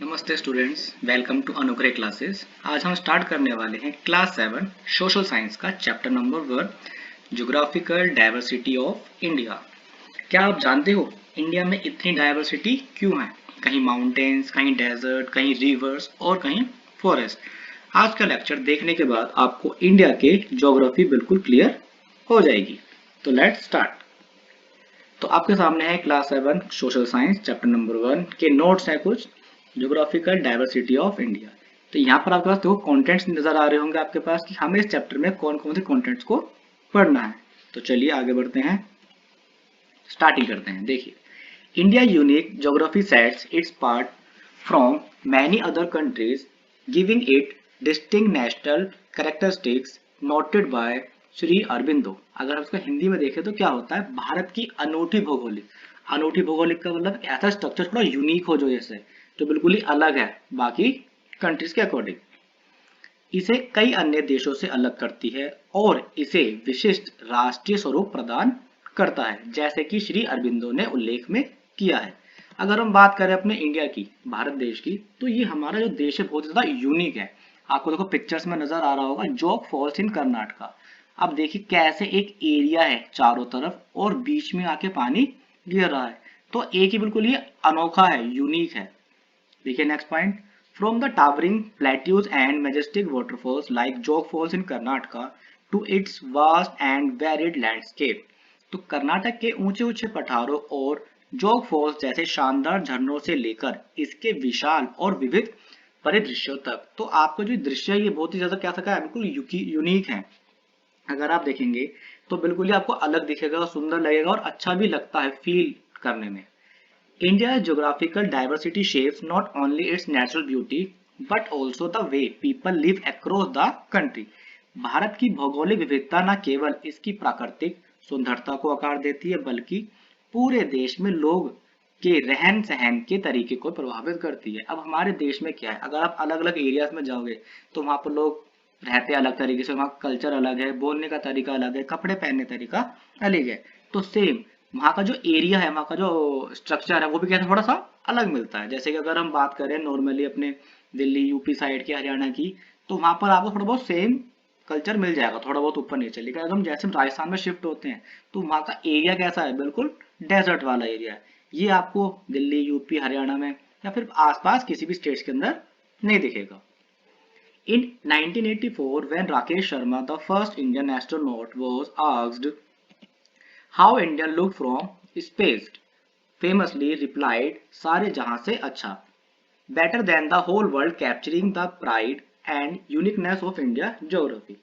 नमस्ते students, welcome to अनुग्रह classes. आज हम स्टार्ट करने वाले हैं क्लास 7 सोशल साइंस का chapter number 1 geographical diversity of India. क्या आप जानते हो इंडिया में इतनी डाइवर्सिटी क्यों है? कहीं माउंटेन्स, कहीं डेजर्ट, कहीं रिवर्स और कहीं फॉरेस्ट। आज का लेक्चर देखने के बाद आपको इंडिया के ज्योग्राफी बिल्कुल क्लियर हो जाएगी। तो लेट्स स्टार्ट। तो आपके सामने है class 7 social science chapter number 1 के नोट्स हैं कुछ ज्योग्राफिकल डाइवर्सिटी ऑफ इंडिया। तो यहाँ पर आपके पास देखो कंटेंट्स नजर आ रहे होंगे आपके पास कि हमें इस चैप्टर में कौन कौन से कंटेंट्स को पढ़ना है। तो चलिए आगे बढ़ते हैं, स्टार्टिंग करते हैं। देखिए, India unique geography sets it's part from many other countries giving it distinct national characteristics noted bye Shri Aurobindo. अगर हम इसको हिंदी में देखें तो क्या होता है, भारत की अनूठी भौगोलिक का मतलब ऐसा स्ट्रक्चर थोड़ा यूनिक हो जो जैसे जो बिल्कुल ही अलग है बाकी कंट्रीज के अकॉर्डिंग, इसे कई अन्य देशों से अलग करती है और इसे विशिष्ट राष्ट्रीय स्वरूप प्रदान करता है, जैसे कि श्री अरबिंदो ने उल्लेख में किया है। अगर हम बात करें अपने इंडिया की, भारत देश की, तो ये हमारा जो देश है बहुत ज्यादा यूनिक है। आपको देखो पिक्चर्स में नजर आ रहा होगा जोग फॉल्स इन कर्नाटका। अब देखिए कैसे एक एरिया है चारों तरफ और बीच में आके पानी गिर रहा है, तो एक ही बिल्कुल ये अनोखा है, यूनिक है। देखिए next point, from the towering plateaus and majestic waterfalls like Jog falls in Karnataka to its vast and varied landscape. तो कर्नाटक के ऊंचे ऊंचे पठारों और जोग फॉल्स जैसे शानदार झरनों से लेकर इसके विशाल और विविध परिदृश्यों तक, तो आपको जो दृश्य है ये बहुत ही ज्यादा क्या सका है, बिल्कुल यूनिक है। अगर आप देखेंगे तो बिल्कुल ही आपको अलग दिखेगा, सुंदर लगेगा और अच्छा भी लगता है फील करने में। India's geographical diversity shapes not only its natural beauty but also the way people live across the country. Bharat की भौगोलिक विविधता न केवल इसकी प्राकृतिक सुंदरता को आकार देती है बल्कि पूरे देश में लोग के रहन सहन के तरीके को प्रभावित करती है। अब हमारे देश में क्या है, अगर आप अलग अलग एरियाज में जाओगे तो वहां पर लोग रहते अलग तरीके से, वहाँ कल्चर अलग है, बोलने का तरीका अलग है, कपड़े पहनने का तरीका अलग है। तो सेम वहाँ का जो एरिया है, वहाँ का जो स्ट्रक्चर है वो भी कैसे थोड़ा सा अलग मिलता है। जैसे कि अगर हम बात करें नॉर्मली अपने दिल्ली यूपी साइड की, हरियाणा की, तो वहाँ पर आपको थोड़ा बहुत सेम कल्चर मिल जाएगा, थोड़ा बहुत ऊपर नीचे। लेकिन अगर हम जैसे हम राजस्थान में शिफ्ट होते हैं तो वहाँ का एरिया कैसा है, बिल्कुल डेजर्ट वाला एरिया है। ये आपको दिल्ली यूपी हरियाणा में या फिर आसपास किसी भी स्टेट्स के अंदर नहीं दिखेगा। In 1984, when Rakesh Sharma, the first Indian astronaut, was asked how India looked from space, famously replied, "सारे जहां से अच्छा, better than the whole world, capturing the pride and uniqueness of India geography."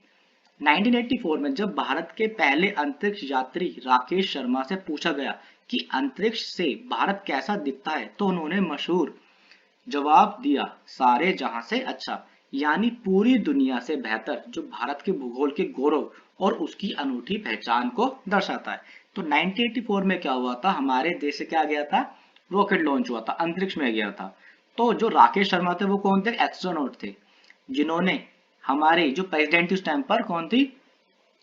1984 में जब भारत के पहले अंतरिक्ष यात्री राकेश शर्मा से पूछा गया कि अंतरिक्ष से भारत कैसा दिखता है, तो उन्होंने मशहूर जवाब दिया, सारे जहां से अच्छा, यानी पूरी दुनिया से बेहतर, जो भारत के भूगोल के गौरव और उसकी अनूठी पहचान को दर्शाता है। तो 1984 में क्या हुआ था, हमारे देश से क्या गया था, रॉकेट लॉन्च हुआ था, अंतरिक्ष में गया था। तो जो राकेश शर्मा थे वो कौन थे, एस्ट्रोनॉट थे, जिन्होंने हमारे जो प्रेसिडेंट उस टाइम पर कौन थी,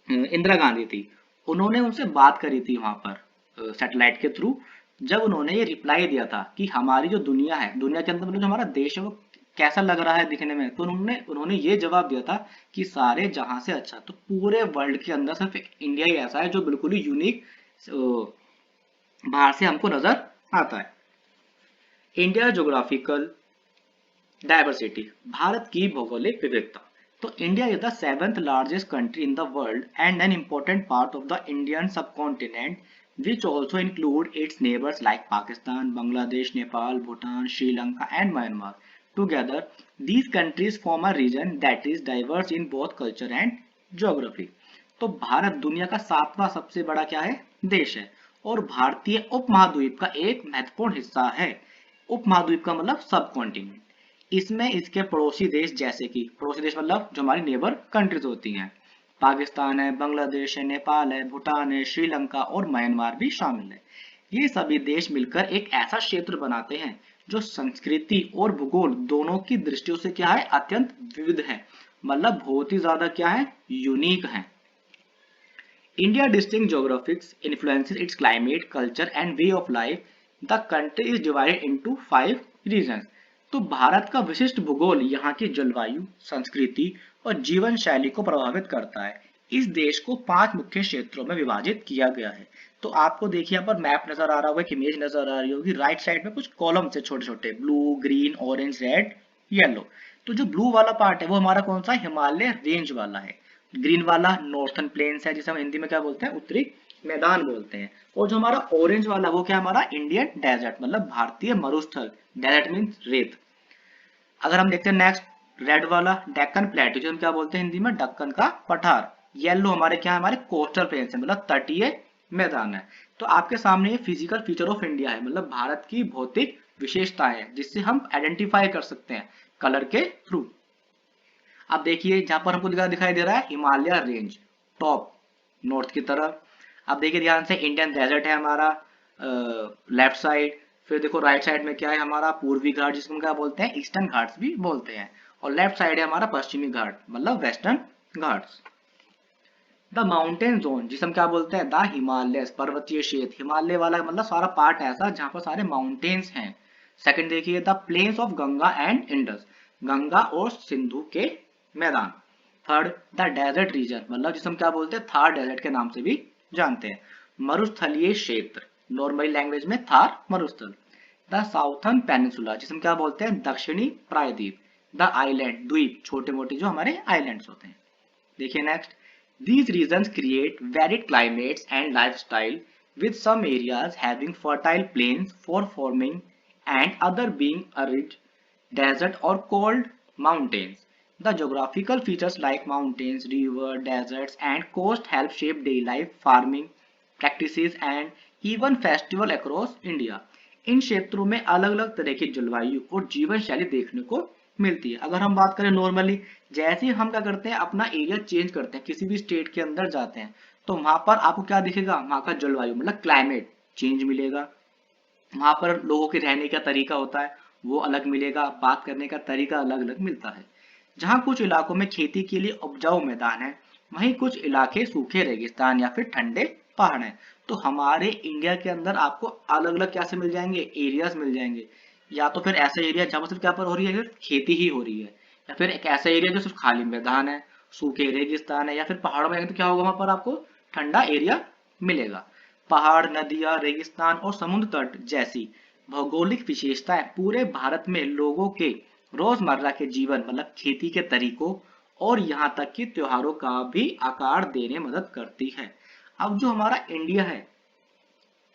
इंदिरा गांधी थी। उन्होंने उनसे बात करी थी वहां पर सैटेलाइट के थ्रू। जब उन्होंने ये रिप्लाई दिया था कि हमारी जो दुनिया है, दुनिया के अंदर मतलब जो हमारा देश है वो कैसा लग रहा है दिखने में, तो उन्होंने उन्होंने ये जवाब दिया था कि सारे जहां से अच्छा। तो पूरे वर्ल्ड के अंदर सिर्फ इंडिया ही ऐसा है जो बिल्कुल ही यूनिक बाहर से हमको नजर आता है। इंडिया ज्योग्राफिकल डायवर्सिटी, भारत की भौगोलिक विविधता। तो India is the seventh largest country in the world and an important part of the Indian subcontinent which also include its neighbors like Pakistan, Bangladesh, Nepal, Bhutan, Sri Lanka and Myanmar. Together, these countries form a region that is diverse in both culture and geography. तो भारत दुनिया का सातवां सबसे बड़ा क्या है, देश है और भारतीय उपमहाद्वीप का एक महत्वपूर्ण हिस्सा है। उपमहाद्वीप का मतलब सब कॉन्टिनेंट। इसमें इसके पड़ोसी देश, जैसे कि पड़ोसी देश मतलब जो हमारी नेबर कंट्रीज होती हैं, पाकिस्तान है, बांग्लादेश है, नेपाल है, भूटान है, श्रीलंका और म्यांमार भी शामिल है। ये सभी देश मिलकर एक ऐसा क्षेत्र बनाते हैं जो संस्कृति और भूगोल दोनों की दृष्टियों से क्या है, अत्यंत विविध है, मतलब बहुत ही ज्यादा क्या है, यूनिक है। India distinct geographics influences its climate, culture and way of life. The country is divided into 5 regions. तो भारत का विशिष्ट भूगोल यहाँ की जलवायु, संस्कृति और जीवन शैली को प्रभावित करता है। इस देश को 5 मुख्य क्षेत्रों में विभाजित किया गया है। तो आपको देखिए यहाँ पर मैप नजर आ रहा होगा, एक इमेज नजर आ रही होगी। राइट साइड में कुछ कॉलम से छोटे छोटे blue, green, orange, red, yellow. तो जो ब्लू वाला पार्ट है वो हमारा कौन सा है? हिमालय रेंज वाला है। ग्रीन वाला नॉर्थन प्लेन्स है, जिसे हम हिंदी में क्या बोलते हैं? उत्तरी मैदान बोलते हैं। और जो हमारा ऑरेंज वाला वो क्या है? हमारा इंडियन डेजर्ट, मतलब भारतीय मरुस्थल। डेजर्ट मीन्स रेत। अगर हम देखते हैं नेक्स्ट, रेड वाला डेक्कन प्लेटू, जो हम क्या बोलते हैं हिंदी में? दक्कन का पठार। येलो हमारे क्या है? हमारे कोस्टल प्लेन्स है, मतलब तटीय मैदान है। तो आपके सामने ये फिजिकल फीचर ऑफ इंडिया है, मतलब भारत की भौतिक विशेषताएं है, जिससे हम आइडेंटिफाई कर सकते हैं कलर के थ्रू। अब देखिए जहां पर हमको दिखाई दे रहा है हिमालय रेंज, टॉप नॉर्थ की तरफ। अब देखिए ध्यान से, इंडियन डेजर्ट है हमारा लेफ्ट साइड। फिर देखो राइट साइड में क्या है? हमारा पूर्वी घाट, जिसको हम क्या बोलते हैं? ईस्टर्न घाट्स भी बोलते हैं। और लेफ्ट साइड है हमारा पश्चिमी घाट, मतलब western Ghats. The mountain zone, जिसे हम क्या बोलते हैं? द हिमालय, पर्वतीय क्षेत्र। हिमालय वाला मतलब सारा पार्ट ऐसा जहां पर सारे माउंटेन्स हैं। सेकंड देखिए, the plains of Ganga and Indus, Ganga और सिंधु के मैदान। थर्ड, द डेजर्ट रीजन, मतलब जिसे हम क्या बोलते हैं? थार डेजर्ट के नाम से भी जानते हैं। मरुस्थलीय क्षेत्र, नॉर्मल लैंग्वेज में थार मरुस्थल। द साउथर्न पेनिनसुला, जिसे हम क्या बोलते हैं? दक्षिणी प्रायद्वीप। द आइलैंड, द्वीप, छोटे मोटे जो हमारे आइलैंड्स होते हैं। देखिए next, these regions create varied climates and lifestyle, with some areas having fertile plains for farming and other being arid desert or cold mountains. The geographical features like mountains, river, deserts and coast help shape daily life, farming practices and even festival across India. इन क्षेत्रों में अलग अलग तरह की जलवायु और जीवन शैली देखने को मिलती है। अगर हम बात करें नॉर्मली, जैसे ही हम क्या करते हैं? अपना एरिया चेंज करते हैं, किसी भी स्टेट के अंदर जाते हैं, तो वहां पर आपको क्या दिखेगा? वहां का जलवायु मतलब क्लाइमेट चेंज मिलेगा। वहां पर लोगों के रहने का तरीका होता है वो अलग मिलेगा, बात करने का तरीका अलग अलग मिलता है। जहाँ कुछ इलाकों में खेती के लिए उपजाऊ मैदान है, वहीं कुछ इलाके सूखे रेगिस्तान या फिर ठंडे पहाड़ हैं। तो हमारे इंडिया के अंदर आपको अलग अलग क्या से मिल जाएंगे? एरियाज मिल जाएंगे। या तो फिर ऐसा एरिया जहाँ पर सिर्फ क्या पर हो रही है? सिर्फ खेती ही हो रही है। या फिर एक ऐसा एरिया जो सिर्फ खाली मैदान है, सूखे रेगिस्तान है, या फिर पहाड़ों में तो क्या होगा? वहां पर आपको ठंडा एरिया मिलेगा। पहाड़, नदियां, रेगिस्तान और समुद्र तट जैसी भौगोलिक विशेषताएं पूरे भारत में लोगों के रोजमर्रा के जीवन, मतलब खेती के तरीकों और यहाँ तक कि त्योहारों का भी आकार देने में मदद करती है। अब जो हमारा इंडिया है,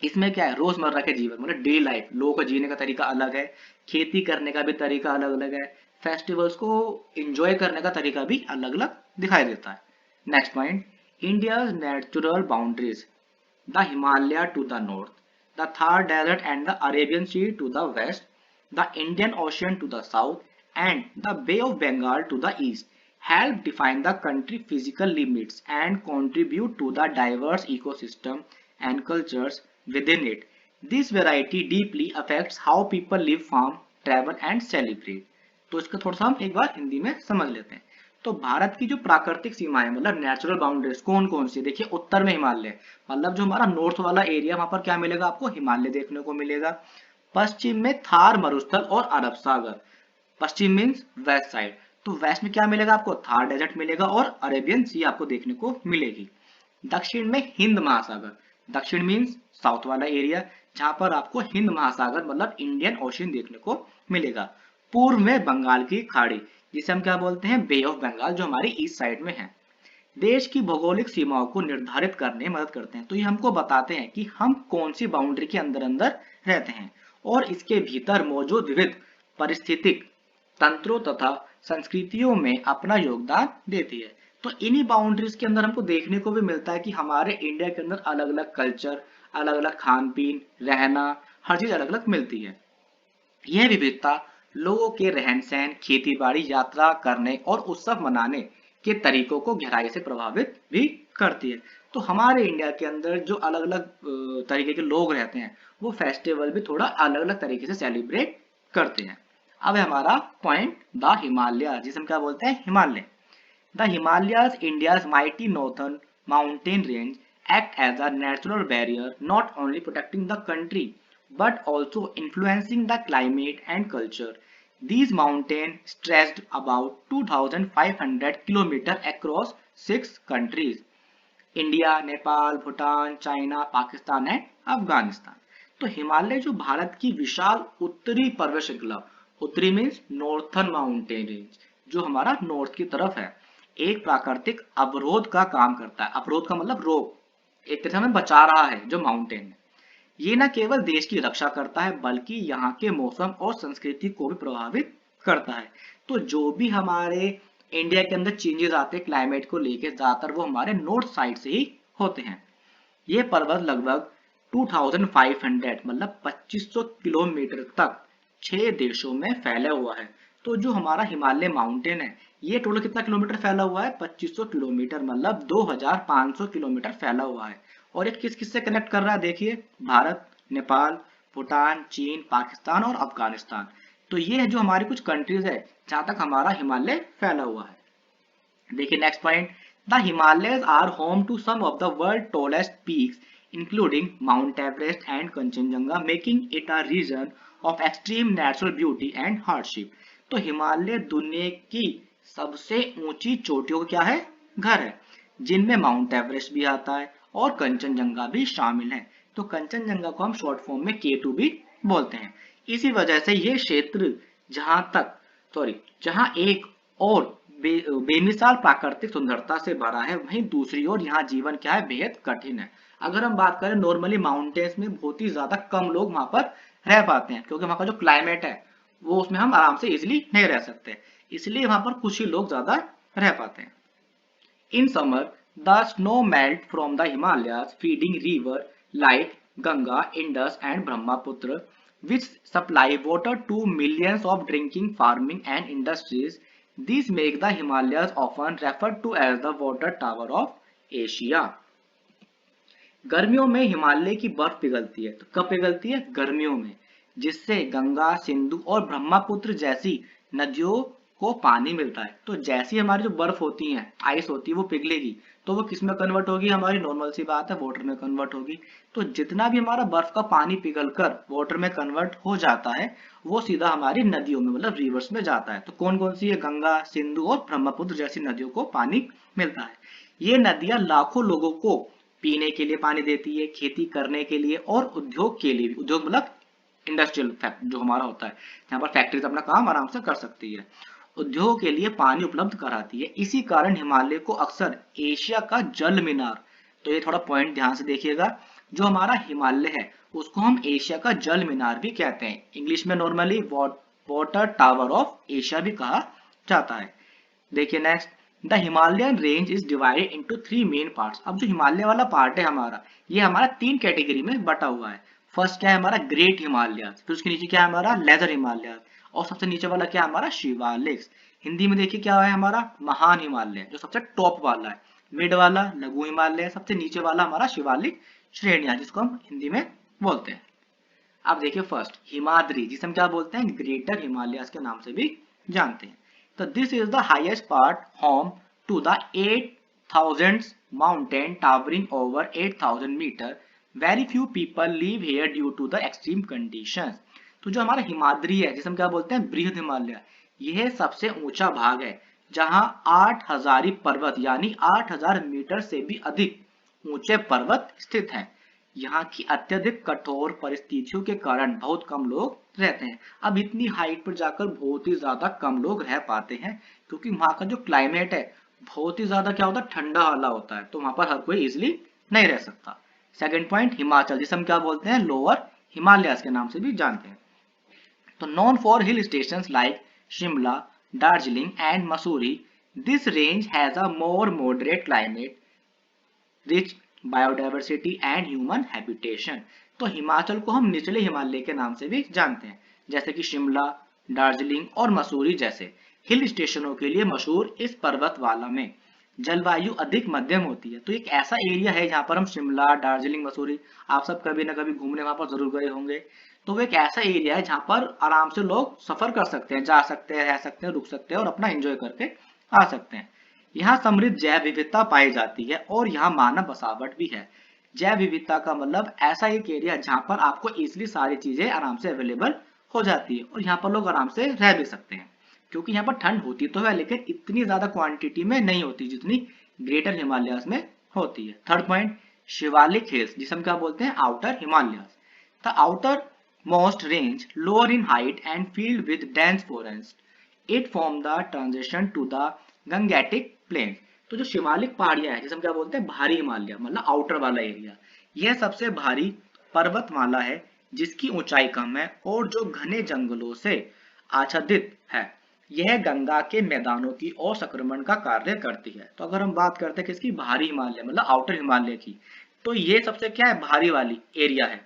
इसमें क्या है? रोजमर्रा के जीवन मतलब डे लाइफ, लोगों का जीने का तरीका अलग है, खेती करने का भी तरीका अलग अलग है, फेस्टिवल्स को एंजॉय करने का तरीका भी अलग अलग दिखाई देता है। Next point, India's natural boundaries, the Himalaya to the north, the Thar Desert and the Arabian Sea to the west, the Indian Ocean to the south, and the Bay of Bengal to the east help define the country's physical limits and contribute to the diverse ecosystem and cultures within it. This variety deeply affects how people live, farm, travel and celebrate. तो इसका थोड़ा सा हम एक बार हिंदी में समझ लेते हैं। तो भारत की जो प्राकृतिक सीमाएं मतलब नेचुरल बाउंड्रीज कौन कौन सी? देखिए, उत्तर में हिमालय, मतलब जो हमारा नॉर्थ वाला एरिया, वहां पर क्या मिलेगा आपको? हिमालय देखने को मिलेगा। पश्चिम में थार मरुस्थल और अरब सागर, पश्चिम मीन्स वेस्ट साइड। तो वेस्ट में क्या मिलेगा आपको? थार डेजर्ट मिलेगा और अरेबियन सी आपको देखने को मिलेगी। दक्षिण में हिंद महासागर, दक्षिण मीन्स साउथ वाला एरिया, जहां पर आपको हिंद महासागर मतलब इंडियन ओशियन देखने को मिलेगा। पूर्व में बंगाल की खाड़ी, जिसे हम क्या बोलते हैं? बे ऑफ बंगाल, जो हमारी ईस्ट साइड में है। देश की भौगोलिक सीमाओं को निर्धारित करने में मदद करते हैं। तो ये हमको बताते हैं कि हम कौन सी बाउंड्री के अंदर अंदर रहते हैं और इसके भीतर मौजूद विविध पारिस्थितिक तंत्रों तथा संस्कृतियों में अपना योगदान देती है। तो इन्हीं बाउंड्रीज के अंदर हमको देखने को भी मिलता है कि हमारे इंडिया के अंदर अलग अलग कल्चर, अलग अलग खान पीन, रहना, हर चीज अलग अलग मिलती है। यह विविधता लोगों के रहन सहन, खेती बाड़ी, यात्रा करने और उत्सव मनाने के तरीकों को गहराई से प्रभावित भी करती है। तो हमारे इंडिया के अंदर जो अलग अलग तरीके के लोग रहते हैं, वो फेस्टिवल भी थोड़ा अलग अलग तरीके से सेलिब्रेट करते हैं। अब है हमारा पॉइंट, द हिमालय, जिसे हम क्या बोलते हैं? Himalaya. The Himalayas, India's mighty northern mountain range, act as a natural barrier, not only protecting the country but also influencing the climate and culture. These mountains stretched about 2,500 kilometers across 6 countries: India, Nepal, Bhutan, China, Pakistan and Afghanistan. तो हिमालय जो भारत की विशाल उत्तरी पर्वत श्रृंखला, उत्तरी means northern mountain range, जो हमारा north की तरफ है, एक प्राकृतिक अवरोध का काम करता है। अवरोध का मतलब रोक, एक तरह से हमें बचा रहा है जो माउंटेन है। ये न केवल देश की रक्षा करता है बल्कि यहाँ के मौसम और संस्कृति को भी प्रभावित करता है। तो जो भी हमारे इंडिया के अंदर चेंजेस आते हैं क्लाइमेट को लेके, ज्यादातर वो हमारे नॉर्थ साइड से ही होते हैं। ये पर्वत लगभग 2500 मतलब 2500 किलोमीटर तक 6 देशों में फैला हुआ है। तो जो हमारा हिमालय माउंटेन है, ये टोटल कितना किलोमीटर फैला हुआ है? 2500 किलोमीटर मतलब 2500 किलोमीटर फैला हुआ है। और ये किस किस से कनेक्ट कर रहा है? देखिए, भारत, नेपाल, भूटान, चीन, पाकिस्तान और अफगानिस्तान। तो ये है जो हमारी कुछ कंट्रीज है जहां तक हमारा हिमालय फैला हुआ है। देखिए next point, the Himalayas are home to some of the world tallest peaks including Mount Everest and Kanchenjunga, making it a region of extreme natural beauty and hardship. तो हिमालय दुनिया की सबसे ऊंची चोटियों का क्या है? घर है, जिनमें माउंट एवरेस्ट भी आता है और कंचनजंगा भी शामिल है। तो कंचनजंगा को हम शॉर्ट फॉर्म में K2 भी बोलते हैं। इसी वजह से ये क्षेत्र जहां एक और बेमिसाल प्राकृतिक सुंदरता से भरा है, वहीं दूसरी ओर यहाँ जीवन क्या है? बेहद कठिन है। अगर हम बात करें नॉर्मली माउंटेन्स में बहुत ही ज्यादा कम लोग वहां पर रह पाते हैं, क्योंकि वहां का जो क्लाइमेट है वो उसमें हम आराम से इजिली नहीं रह सकते, इसलिए वहां पर कुछ ही लोग ज्यादा रह पाते हैं। In summer, the snow melt from the Himalayas, feeding rivers like Ganga, Indus, and Brahmaputra, which supply water to millions of drinking, farming, and industries. These make the Himalayas often referred to as the water tower of Asia. गर्मियों में हिमालय की बर्फ पिघलती है। तो कब पिघलती है? गर्मियों में, जिससे गंगा, सिंधु और ब्रह्मपुत्र जैसी नदियों को पानी मिलता है। तो जैसी हमारी जो बर्फ होती है, आइस होती है, वो पिघलेगी तो वो किस में कन्वर्ट होगी? हमारी नॉर्मल सी बात है, वाटर में कन्वर्ट होगी। तो जितना भी हमारा बर्फ का पानी पिघलकर वाटर में कन्वर्ट हो जाता है, वो सीधा हमारी नदियों में मतलब रिवर्स में जाता है। तो कौन कौन सी है? गंगा, सिंधु और ब्रह्मपुत्र जैसी नदियों को पानी मिलता है। ये नदियां लाखों लोगों को पीने के लिए पानी देती है, खेती करने के लिए और उद्योग के लिए भी। उद्योग मतलब इंडस्ट्रियल फैक्ट जो हमारा होता है, यहाँ पर फैक्ट्रीज अपना काम आराम से कर सकती है, उद्योग के लिए पानी उपलब्ध कराती है। इसी कारण हिमालय को अक्सर एशिया का जल मीनार, तो ये थोड़ा पॉइंट ध्यान से देखिएगा, जो हमारा हिमालय है उसको हम एशिया का जल मीनार भी कहते हैं। इंग्लिश में normally water tower of Asia भी कहा जाता है। देखिए next, the Himalayan range is divided into 3 main parts. अब जो हिमालय वाला पार्ट है हमारा, ये हमारा 3 कैटेगरी में बटा हुआ है। फर्स्ट क्या है हमारा? ग्रेट हिमालय, फिर उसके नीचे क्या है हमारा? लेजर हिमालय, और सबसे नीचे वाला क्या है हमारा? शिवालिक्स। हिंदी में देखिए क्या है हमारा? महान हिमालय, जो सबसे टॉप वाला है। मिड वाला लघु हिमालय, सबसे नीचे वाला हमारा शिवालिक श्रेणियां, जिसको हम हिंदी में बोलते हैं। अब देखिए फर्स्ट हिमाद्री, जिसे हम क्या बोलते हैं? ग्रेटर हिमालय के नाम से भी जानते हैं। So this is the highest part, home to the 8,000 mountain towering over 8,000 meter. Very few people live here due to the extreme conditions. तो जो हमारा हिमाद्री है, जिसे हम क्या बोलते हैं? बृहद हिमालय, यह सबसे ऊंचा भाग है जहां 8,000 पर्वत यानी 8,000 मीटर से भी अधिक ऊंचे पर्वत स्थित हैं। यहाँ की अत्यधिक कठोर परिस्थितियों के कारण बहुत कम लोग रहते हैं। अब इतनी हाइट पर जाकर बहुत ही ज्यादा कम लोग रह पाते हैं, क्योंकि वहाँ का जो क्लाइमेट है बहुत ही ज्यादा क्या होता है? ठंडा वाला होता है, तो वहां पर हर कोई इजिली नहीं रह सकता। सेकंड पॉइंट हिमाचल, जिसे हम क्या बोलते हैं? लोअर हिमालयस के नाम से भी जानते हैं। तो known for hill station like Shimla, Darjeeling and Mussoorie, this range has a more moderate climate, rich biodiversity and human habitation. तो हिमाचल को हम निचले हिमालय के नाम से भी जानते हैं, जैसे कि शिमला, दार्जिलिंग और मसूरी जैसे हिल स्टेशनों के लिए मशहूर इस पर्वतमाला में जलवायु अधिक मध्यम होती है। तो एक ऐसा एरिया है जहां पर हम शिमला, दार्जिलिंग, मसूरी, आप सब कभी ना कभी घूमने वहां पर जरूर गए होंगे। तो वो एक ऐसा एरिया है जहां पर आराम से लोग सफर कर सकते हैं, जा सकते हैं, रह सकते हैं, रुक सकते हैं और अपना एंजॉय करके आ सकते हैं। यहाँ समृद्ध जैव विविधता पाई जाती है और यहाँ मानव बसावट भी है। जैव विविधता का मतलब ऐसा एक एरिया जहां पर आपको इजिली सारी चीजें आराम से अवेलेबल हो जाती है और यहाँ पर लोग आराम से रह भी सकते हैं, क्योंकि यहाँ पर ठंड होती तो है लेकिन इतनी ज्यादा क्वांटिटी में नहीं होती जितनी ग्रेटर हिमालयाज में होती है। थर्ड पॉइंट, शिवालिक हिल्स, जिसे हम क्या बोलते हैं, outer Himalayas. The outermost range lower in height and filled with dense forest, it form the transition to the Gangetic plain. तो जो शिवालिक पहाड़ियां हैं जिसे हम क्या बोलते हैं, भारी हिमालय, मतलब आउटर वाला एरिया, यह सबसे भारी पर्वतमाला है जिसकी ऊंचाई कम है और जो घने जंगलों से आच्छादित है। यह गंगा के मैदानों की ओर संक्रमण का कार्य करती है। तो अगर हम बात करते हैं किसकी, भारी हिमालय मतलब आउटर हिमालय की, तो ये सबसे क्या है, भारी वाली एरिया है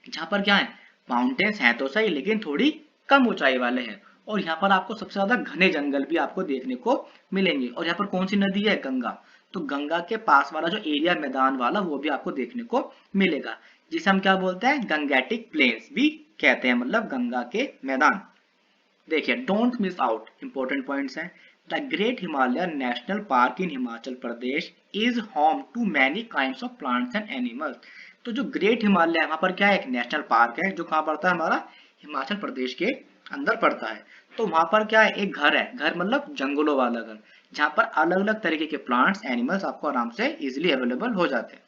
जहां पर क्या है, माउंटेन्स हैं तो सही लेकिन थोड़ी कम ऊंचाई वाले हैं और यहाँ पर आपको सबसे ज्यादा घने जंगल भी आपको देखने को मिलेंगे। और यहाँ पर कौन सी नदी है, गंगा, तो गंगा के पास वाला जो एरिया मैदान वाला वो भी आपको देखने को मिलेगा, जिसे हम क्या बोलते हैं, गंगेटिक प्लेन्स भी कहते हैं, मतलब गंगा के मैदान। देखिए, don't miss out, important points हैं। The great Himalaya national park in Himachal Pradesh is home to many kinds of plants and animals. तो जो ग्रेट हिमालय है वहां पर क्या है, एक नेशनल पार्क है जो कहाँ पड़ता है, हमारा हिमाचल प्रदेश के अंदर पड़ता है। तो वहां पर क्या है, एक घर है, घर मतलब जंगलों वाला घर, जहाँ पर अलग अलग तरीके के प्लांट्स एनिमल्स आपको आराम से इजिली अवेलेबल हो जाते हैं।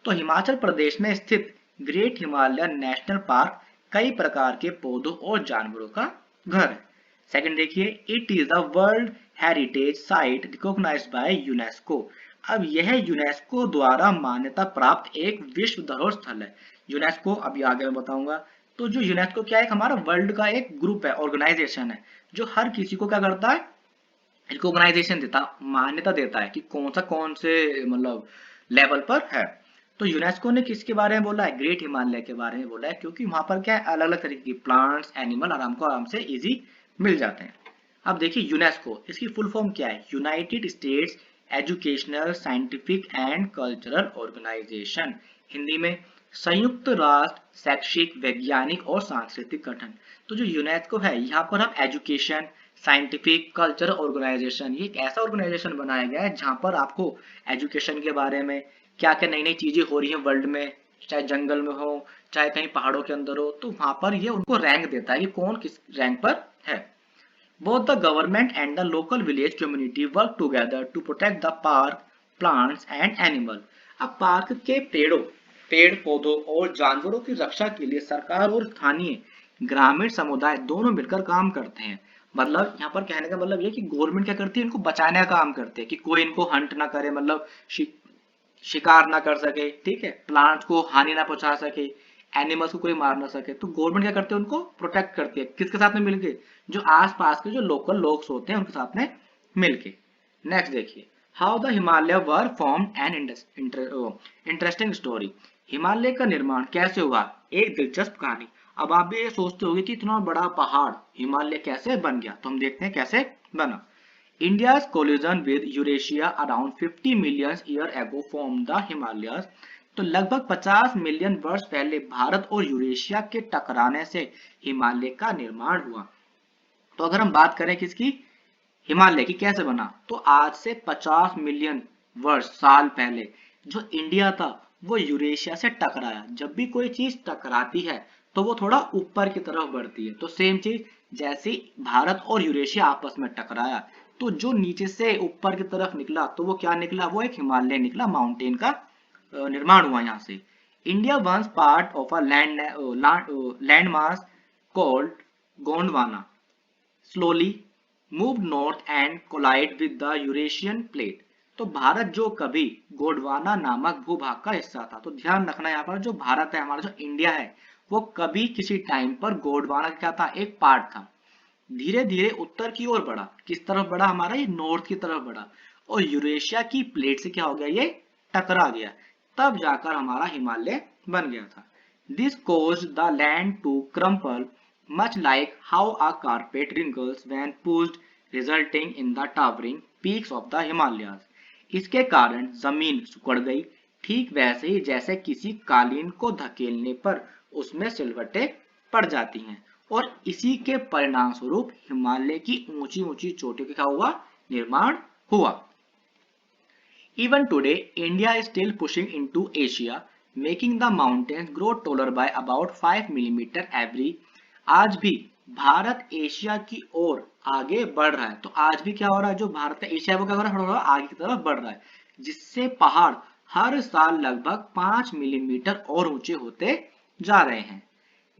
तो हिमाचल प्रदेश में स्थित ग्रेट हिमालय नेशनल पार्क कई प्रकार के पौधों और जानवरों का घर है। सेकंड देखिए, it is the world heritage site recognised by UNESCO. अब यह यूनेस्को द्वारा मान्यता प्राप्त एक विश्व धरोहर स्थल है। यूनेस्को अभी आगे मैं बताऊंगा। तो जो यूनेस्को क्या है, हमारा वर्ल्ड का एक ग्रुप है, ऑर्गेनाइजेशन है, जो हर किसी को क्या करता है, रिकॉग्नाइजेशन देता, मान्यता देता है कि कौन से मतलब लेवल पर है। तो यूनेस्को ने किसके बारे में बोला है, ग्रेट हिमालय के बारे में बोला है, क्योंकि वहां पर क्या है, अलग अलग तरीके की प्लांट्स एनिमल आराम से इजी मिल जाते हैं। अब देखिए यूनेस्को, इसकी फुल फॉर्म क्या है, United States Educational Scientific and Cultural Organisation, Hindi में संयुक्त राष्ट्र शैक्षिक वैज्ञानिक और सांस्कृतिक गठन। तो जो यूनेस्को है, यहाँ पर हम एजुकेशन साइंटिफिक कल्चरल ऑर्गेनाइजेशन, ये एक ऐसा ऑर्गेनाइजेशन बनाया गया है जहाँ पर आपको एजुकेशन के बारे में क्या क्या नई नई चीजें हो रही हैं वर्ल्ड में, चाहे जंगल में हो चाहे कहीं पहाड़ों के अंदर हो, तो वहां पर ये उनको रैंक देता है कि कौन किस रैंक पर है। Both the government and the local village community work together to protect the park, plants and animal. अब पार्क के पेड़ पौधों और जानवरों की रक्षा के लिए सरकार और स्थानीय ग्रामीण समुदाय दोनों मिलकर काम करते हैं। मतलब यहाँ पर कहने का मतलब ये कि गवर्नमेंट क्या करती है, इनको बचाने का काम करते हैं कि कोई इनको हंट ना करे, मतलब शिकार ना कर सके, ठीक है, प्लांट्स को हानि ना पहुंचा सके, एनिमल्स को कोई मार ना सके। तो गवर्नमेंट क्या करते हैं, उनको प्रोटेक्ट करती है, किसके साथ में मिलके, जो आसपास के जो लोकल लोग होते हैं उनके साथ में मिलके। नेक्स्ट देखिए, how the Himalaya were form an interesting story. Himalaya का निर्माण कैसे हुआ, एक दिलचस्प कहानी। अब आप भी ये सोचते होंगे कि इतना बड़ा पहाड़ हिमालय कैसे बन गया, तो हम देखते हैं कैसे बना। India's collision with Eurasia around 50 million year ago formed the Himalayas। तो लगभग 50 मिलियन वर्ष पहले भारत और यूरेशिया के टकराने से हिमालय का निर्माण हुआ। तो अगर हम बात करें किसकी, हिमालय की, कैसे बना, तो आज से 50 मिलियन वर्ष साल पहले जो इंडिया था वो यूरेशिया से टकराया। जब भी कोई चीज टकराती है तो वो थोड़ा ऊपर की तरफ बढ़ती है। तो सेम चीज, जैसे भारत और यूरेशिया आपस में टकराया तो जो नीचे से ऊपर की तरफ निकला तो वो क्या निकला, वो एक हिमालय निकला, माउंटेन का निर्माण हुआ यहाँ से। India once part of a landmass called Gondwana slowly moved north and collide with the Eurasian plate। तो भारत जो कभी गोंडवाना नामक भूभाग का हिस्सा था, तो ध्यान रखना यहाँ पर जो भारत है, हमारा जो इंडिया है, वो कभी किसी टाइम पर गोंडवाना क्या था, एक पार्ट था। धीरे धीरे उत्तर की ओर बढ़ा, किस तरफ बढ़ा, हमारा ये नॉर्थ की तरफ बढ़ा और यूरेशिया की प्लेट से क्या हो गया, ये टकरा गया, तब जाकर हमारा हिमालय बन गया था। This caused the land to crumple much like how a carpet wrinkles when pushed, resulting in the towering peaks of the Himalayas। इसके कारण जमीन सिकुड़ गई, ठीक वैसे ही जैसे किसी कालीन को धकेलने पर उसमें सिलवटें पड़ जाती हैं, और इसी के परिणाम स्वरूप हिमालय की ऊंची ऊंची चोटियों का हुआ, निर्माण हुआ। Even today, India is still pushing into Asia, making the mountains grow taller by about 5 mm every आज भी भारत एशिया की ओर आगे बढ़ रहा है। तो आज भी क्या हो रहा है, जो भारत है एशिया वो क्या हो रहा है, थोड़ा आगे की तरफ बढ़ रहा है, जिससे पहाड़ हर साल लगभग 5 मिलीमीटर और ऊंचे होते जा रहे हैं।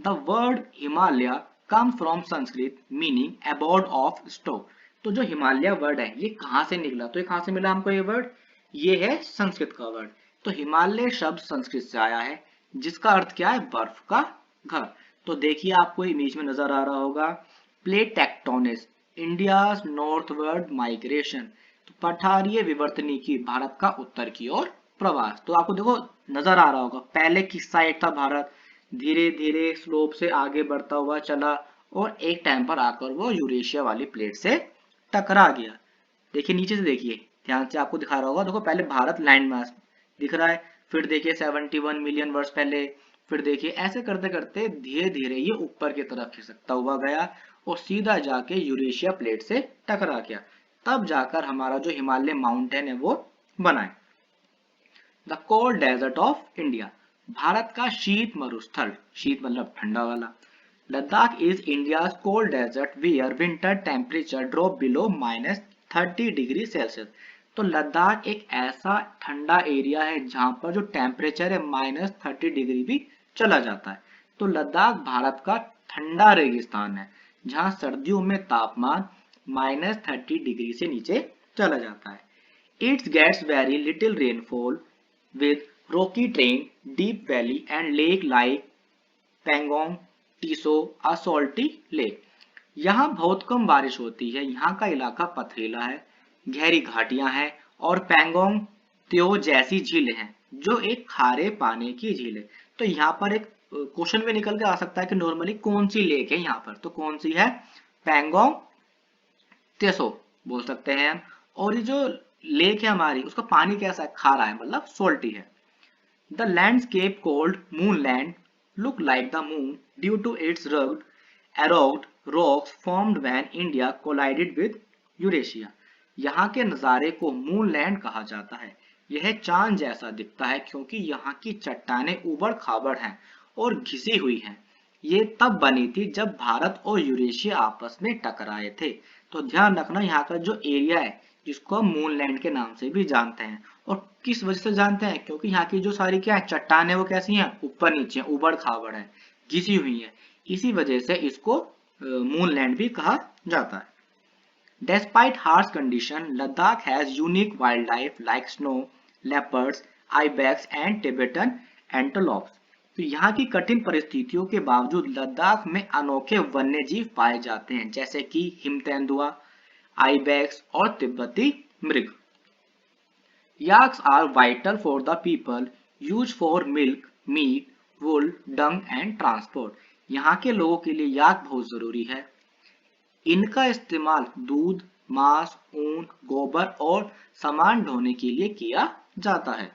The word Himalaya come from Sanskrit meaning abode of stove. तो जो हिमालय वर्ड है ये कहाँ से निकला, तो ये कहाँ से मिला हमको ये वर्ड, ये है संस्कृत का वर्ड। तो हिमालय शब्द संस्कृत से आया है, जिसका अर्थ क्या है, बर्फ का घर। तो देखिए आपको इमेज में नजर आ रहा होगा, plate tectonics, India northward migration, तो पठारीय विवर्तनिकी, भारत का उत्तर की ओर प्रवास। तो आपको देखो नजर आ रहा होगा, पहले किस साइड था भारत, धीरे धीरे स्लोप से आगे बढ़ता हुआ चला और एक टाइम पर आकर वो यूरेशिया वाली प्लेट से टकरा गया। देखिए नीचे से देखिए, ध्यान से आपको दिखा रहा होगा, देखो पहले भारत लैंड मास दिख रहा है, फिर देखिए 71 मिलियन वर्ष पहले, फिर देखिए ऐसे करते करते धीरे धीरे ये ऊपर की तरफ खिसकता हुआ गया और सीधा जाके यूरेशिया प्लेट से टकरा गया। तब जाकर हमारा जो हिमालय माउंटेन है वो बना है। The cold desert of India, Bharat का शीत मरुस्थल, शीत मतलब ठंडा वाला। Ladakh is India cold desert where winter temperature drop below -30 degree Celsius. तो लद्दाख एक ऐसा ठंडा एरिया है जहां पर जो टेम्परेचर है -30 डिग्री भी चला जाता है। तो लद्दाख भारत का ठंडा रेगिस्तान है, जहां सर्दियों में तापमान -30 डिग्री से नीचे चला जाता है। It gets very little rainfall with rocky terrain, deep valley and lake like Pangong, Tiso, a salty lake. यहाँ बहुत कम बारिश होती है, यहाँ का इलाका पथरीला है, गहरी घाटियां हैं और पैंगोंग त्यो जैसी झीलें हैं, जो एक खारे पानी की झील है। तो यहाँ पर एक क्वेश्चन भी निकल के आ सकता है कि नॉर्मली कौन सी लेक है यहाँ पर, तो कौन सी है, पैंगोंग तेसो बोल सकते हैं हम। और ये जो लेक है हमारी, उसका पानी कैसा है, खारा है, मतलब सोल्टी है। The landscape cold moonland look like the moon due to its rugged, eroded rocks formed when India collided with Eurasia. यहाँ के नज़ारे को मूनलैंड कहा जाता है। यह चांद जैसा दिखता है क्योंकि यहाँ की चट्टानें उबड़ खाबड़ हैं और घिसी हुई हैं। ये तब बनी थी जब भारत और यूरेशिया आपस में टकराए थे। तो ध्यान रखना, यहाँ का जो एरिया है जिसको हम मूनलैंड के नाम से भी जानते हैं, और किस वजह से जानते हैं, क्योंकि यहाँ की जो सारी क्या है चट्टानें वो कैसी हैं, ऊपर नीचे उबड़ खाबड़ है, घिसी हुई है, इसी वजह से इसको मूनलैंड भी कहा जाता है। Despite harsh condition, Ladakh has unique wildlife like snow leopards, ibex and Tibetan antelopes. तो यहाँ की कठिन परिस्थितियों के बावजूद लद्दाख में अनोखे वन्यजीव पाए जाते हैं, जैसे कि हिम तेंदुआ, आइबेक्स और तिब्बती मृग। Yaks are vital for the people, used for milk, meat, wool, dung and transport. यहाँ के लोगों के लिए याक बहुत जरूरी है। इनका इस्तेमाल दूध, मांस, ऊन, गोबर और सामान ढोने के लिए किया जाता है।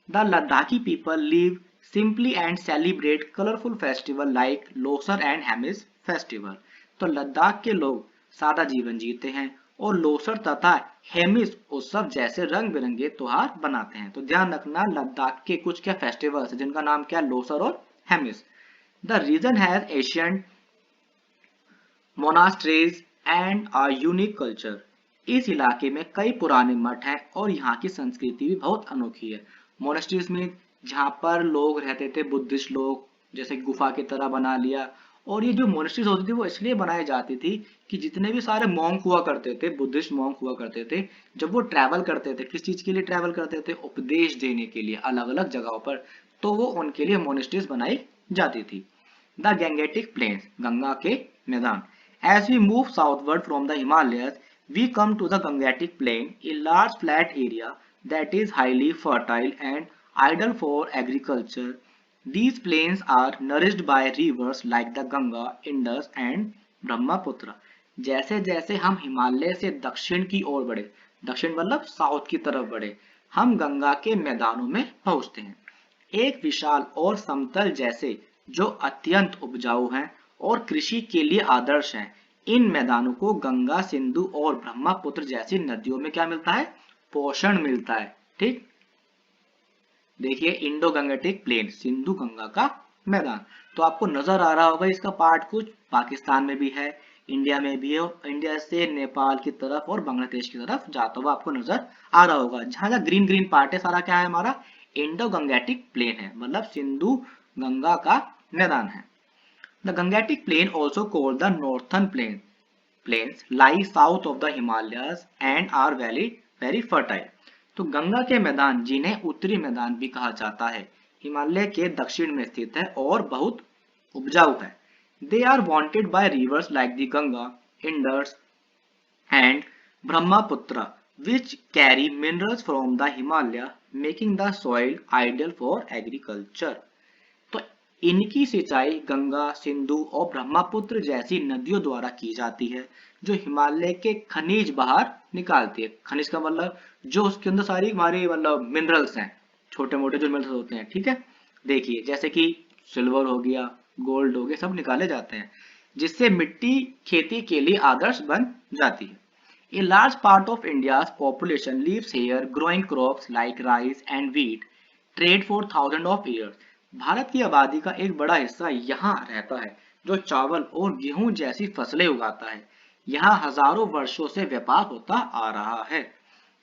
The Ladakhi people live simply and celebrate colorful festival like Losar and Hemis festival. तो लद्दाख के लोग सादा जीवन जीते हैं और लोसर तथा हेमिस उत्सव जैसे रंग बिरंगे त्योहार बनाते हैं। तो ध्यान रखना, लद्दाख के कुछ क्या फेस्टिवल्स जिनका नाम क्या, लोसर और Hemis. The region has Asian monasteries and a unique culture. इस इलाके में कई पुराने मठ हैं और यहाँ की संस्कृति भी बहुत अनोखी है। मोनास्ट्रीज में जहाँ पर लोग रहते थे, बुद्धिस्ट लोग, जैसे गुफा की तरह बना लिया। और ये जो मोनास्ट्रीज होती थी वो इसलिए बनाई जाती थी कि जितने भी सारे मॉन्क हुआ करते थे, बुद्धिस्ट मॉन्क हुआ करते थे, जब वो ट्रैवल करते थे, किस चीज के लिए ट्रैवल करते थे, उपदेश देने के लिए अलग अलग जगहों पर, तो वो उनके लिए मोनास्ट्रीज बनाई जाती थी। द गैंगेटिक प्लेन्स, गंगा के मैदान। As we move southward from the Himalayas, we come to the Gangetic Plain, a large flat area that is highly fertile and ideal for agriculture. These plains are nourished by rivers like the Ganga, Indus and Brahmaputra. जैसे जैसे हम हिमालय से दक्षिण की ओर बढ़े, दक्षिण मतलब south की तरफ बढ़े, हम गंगा के मैदानों में पहुंचते हैं। एक विशाल और समतल जैसे जो अत्यंत उपजाऊ हैं और कृषि के लिए आदर्श हैं। इन मैदानों को गंगा, सिंधु और ब्रह्मपुत्र जैसी नदियों में क्या मिलता है, पोषण मिलता है। ठीक, देखिए Indo Gangetic plain, Sindhu Ganga का मैदान। तो आपको नजर आ रहा होगा इसका पार्ट कुछ पाकिस्तान में भी है, इंडिया में भी है, और इंडिया से नेपाल की तरफ और बांग्लादेश की तरफ जाता हुआ आपको नजर आ रहा होगा। जहां जहां ग्रीन ग्रीन पार्ट है सारा क्या है हमारा इंडो गंगेटिक प्लेन है, मतलब सिंधु गंगा का मैदान है। The Gangetic plane also called the northern plains lie south of the Himalayas and are very fertile। तो गंगा के मैदान जिन्हें उत्तरी मैदान भी कहा जाता है हिमालय के दक्षिण में स्थित है और बहुत उपजाऊ है। They are wanted by rivers like the Ganga, Indus and Brahmaputra which carry minerals from the Himalaya making the soil ideal for agriculture। तो इनकी सिंचाई गंगा, सिंधु और ब्रह्मपुत्र जैसी नदियों द्वारा की जाती है जो हिमालय के खनिज बाहर निकालती है। खनिज का मतलब जो उसके अंदर सारी हमारी मतलब मिनरल्स हैं, छोटे मोटे जो मिनरल्स होते हैं, ठीक है। देखिए जैसे कि सिल्वर हो गया, गोल्ड हो गया, सब निकाले जाते हैं जिससे मिट्टी खेती के लिए आदर्श बन जाती है। A large part of India's population lives here growing crops like rice and wheat trade for thousands of years। Bharat की आबादी का एक बड़ा हिस्सा यहाँ रहता है जो चावल और गेहूं जैसी फसलें उगाता है। यहाँ हजारों वर्षों से व्यापार होता आ रहा है।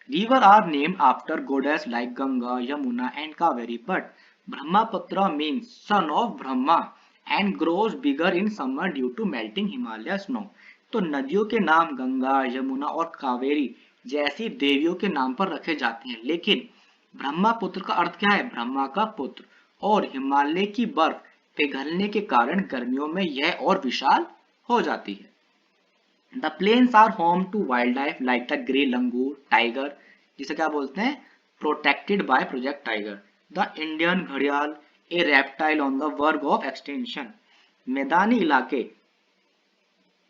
Rivers are named after goddesses like Ganga, Yamuna and Kaveri, but Brahmaputra means son of Brahma and grows bigger in summer due to melting Himalaya snow। तो नदियों के नाम गंगा, यमुना और कावेरी जैसी देवियों के नाम पर रखे जाते हैं, लेकिन ब्रह्मपुत्र का अर्थ क्या है? ब्रह्मा का पुत्र। और हिमालय की बर्फ पिघलने के कारण गर्मियों में यह और विशाल हो जाती है। The plains are home to wildlife like the grey langur, tiger, जिसे क्या बोलते हैं? Protected by Project Tiger, the Indian घड़ियाल, a reptile on the verge of extinction। मैदानी इलाके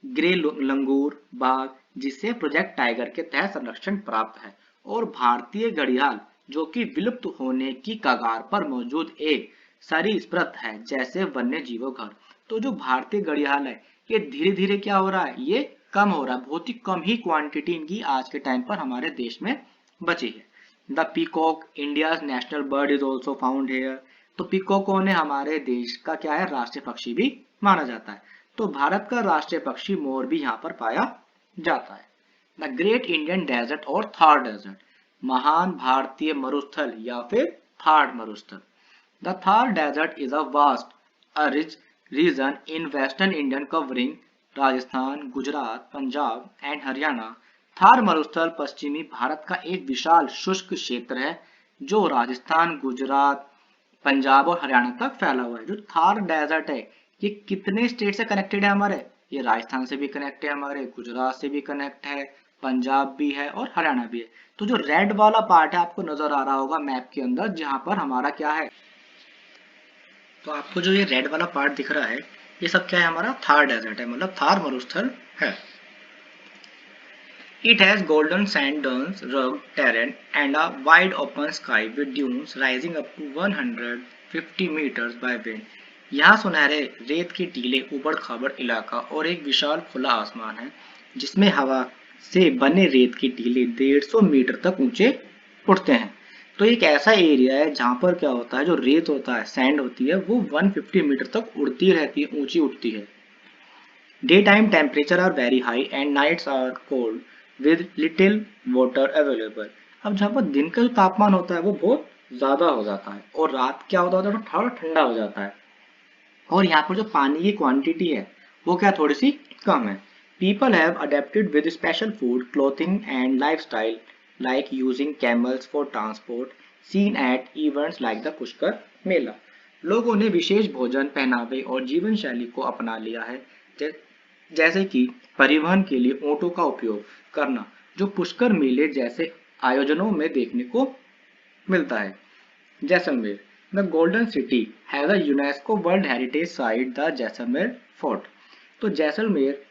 ग्रे लंगूर बाघ जिसे प्रोजेक्ट टाइगर के तहत संरक्षण प्राप्त है, और भारतीय घड़ियाल जो कि विलुप्त होने की कगार पर मौजूद एक सरीसृप है जैसे वन्य जीवों घर। तो जो भारतीय घड़ियाल है ये धीरे धीरे क्या हो रहा है? ये कम हो रहा है, बहुत ही कम ही क्वांटिटी इनकी आज के टाइम पर हमारे देश में बची है। The peacock India's national bird is also found here. तो पीकॉक कौन है? हमारे देश का क्या है? राष्ट्रीय पक्षी भी माना जाता है। तो भारत का राष्ट्रीय पक्षी मोर भी यहाँ पर पाया जाता है। द ग्रेट इंडियन डेजर्ट और थार डेजर्ट, महान भारतीय मरुस्थल या फिर थार मरुस्थल। The Thar desert is a vast rich region in western Indian covering Rajasthan, Gujarat, Punjab and Haryana. Thar मरुस्थल पश्चिमी भारत का एक विशाल शुष्क क्षेत्र है जो राजस्थान, गुजरात, पंजाब और हरियाणा तक फैला हुआ है। जो थार डेजर्ट है ये कितने स्टेट से कनेक्टेड है हमारे? ये राजस्थान से भी कनेक्ट है, हमारे गुजरात से भी कनेक्ट है, पंजाब भी है और हरियाणा भी है। तो जो रेड वाला पार्ट है आपको नजर आ रहा होगा मैप के अंदर, जहां पर हमारा क्या है, तो आपको जो ये रेड वाला पार्ट दिख रहा है ये सब क्या है? हमारा थार डेजर्ट है, मतलब थार मरुस्थल है। It has golden sand dunes, rugged terrain, and a wide open sky with dunes rising up to 150 meters by wind। यहाँ सुनहरे रेत के टीले, उबड़ खाबड़ इलाका और एक विशाल खुला आसमान है जिसमें हवा से बने रेत के टीले 150 मीटर तक ऊंचे उठते हैं। तो एक ऐसा एरिया है जहाँ पर क्या होता है, जो रेत होता है, सैंड होती है, वो 150 मीटर तक उड़ती रहती है, ऊंची उठती है। Daytime temperature are very high and nights are cold with little water available। अब जहाँ पर दिन का जो तापमान होता है वो बहुत ज्यादा हो जाता है और रात क्या होता है, थोड़ा ठंडा हो जाता है, और यहाँ पर जो पानी की क्वांटिटी है वो क्या थोड़ी सी कम है। People have adapted with special food, clothing and lifestyle like using camels for transport seen at events like the Pushkar मेला। लोगों ने विशेष भोजन, पहनावे और जीवन शैली को अपना लिया है जैसे कि परिवहन के लिए ऊंटों का उपयोग करना, जो पुष्कर मेले जैसे आयोजनों में देखने को मिलता है। Jaisalmer, the golden city has a UNESCO world heritage site the Jaisalmer fort. तो जैसलमेर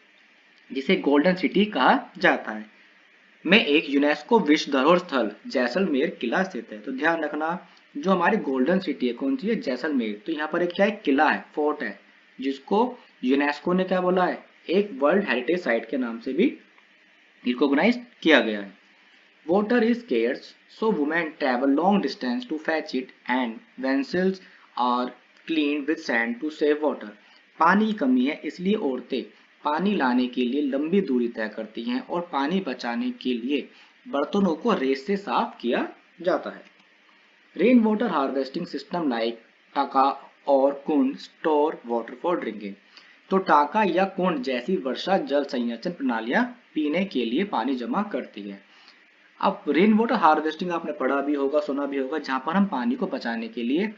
जिसे गोल्डन सिटी कहा जाता है में एक यूनेस्को विश्व धरोहर स्थल जैसलमेर किला स्थित है। तो ध्यान रखना जो हमारी गोल्डन सिटी है कौन सी है? जैसलमेर। तो यहाँ पर एक क्या है? किला है, फोर्ट है, जिसको यूनेस्को ने क्या बोला है? एक वर्ल्ड हेरिटेज साइट के नाम से भी रिकॉग्नाइज किया गया है। Water is scarce, so women travel long distance to fetch it, and vessels are clean with sand to save water. पानी की कमी है इसलिए औरतें पानी लाने के लिए लंबी दूरी तय करती हैं और पानी बचाने के लिए बर्तनों को रेत से साफ किया जाता है। Rain water harvesting system like टाका और कुंड स्टोर वाटर फॉर ड्रिंकिंग। तो टाका या कुंड जैसी वर्षा जल संचयन प्रणालियां पीने के लिए पानी जमा करती है। अब रेन वाटर हार्वेस्टिंग आपने पढ़ा भी होगा, सुना भी होगा, जहां पर हम पानी को बचाने के लिए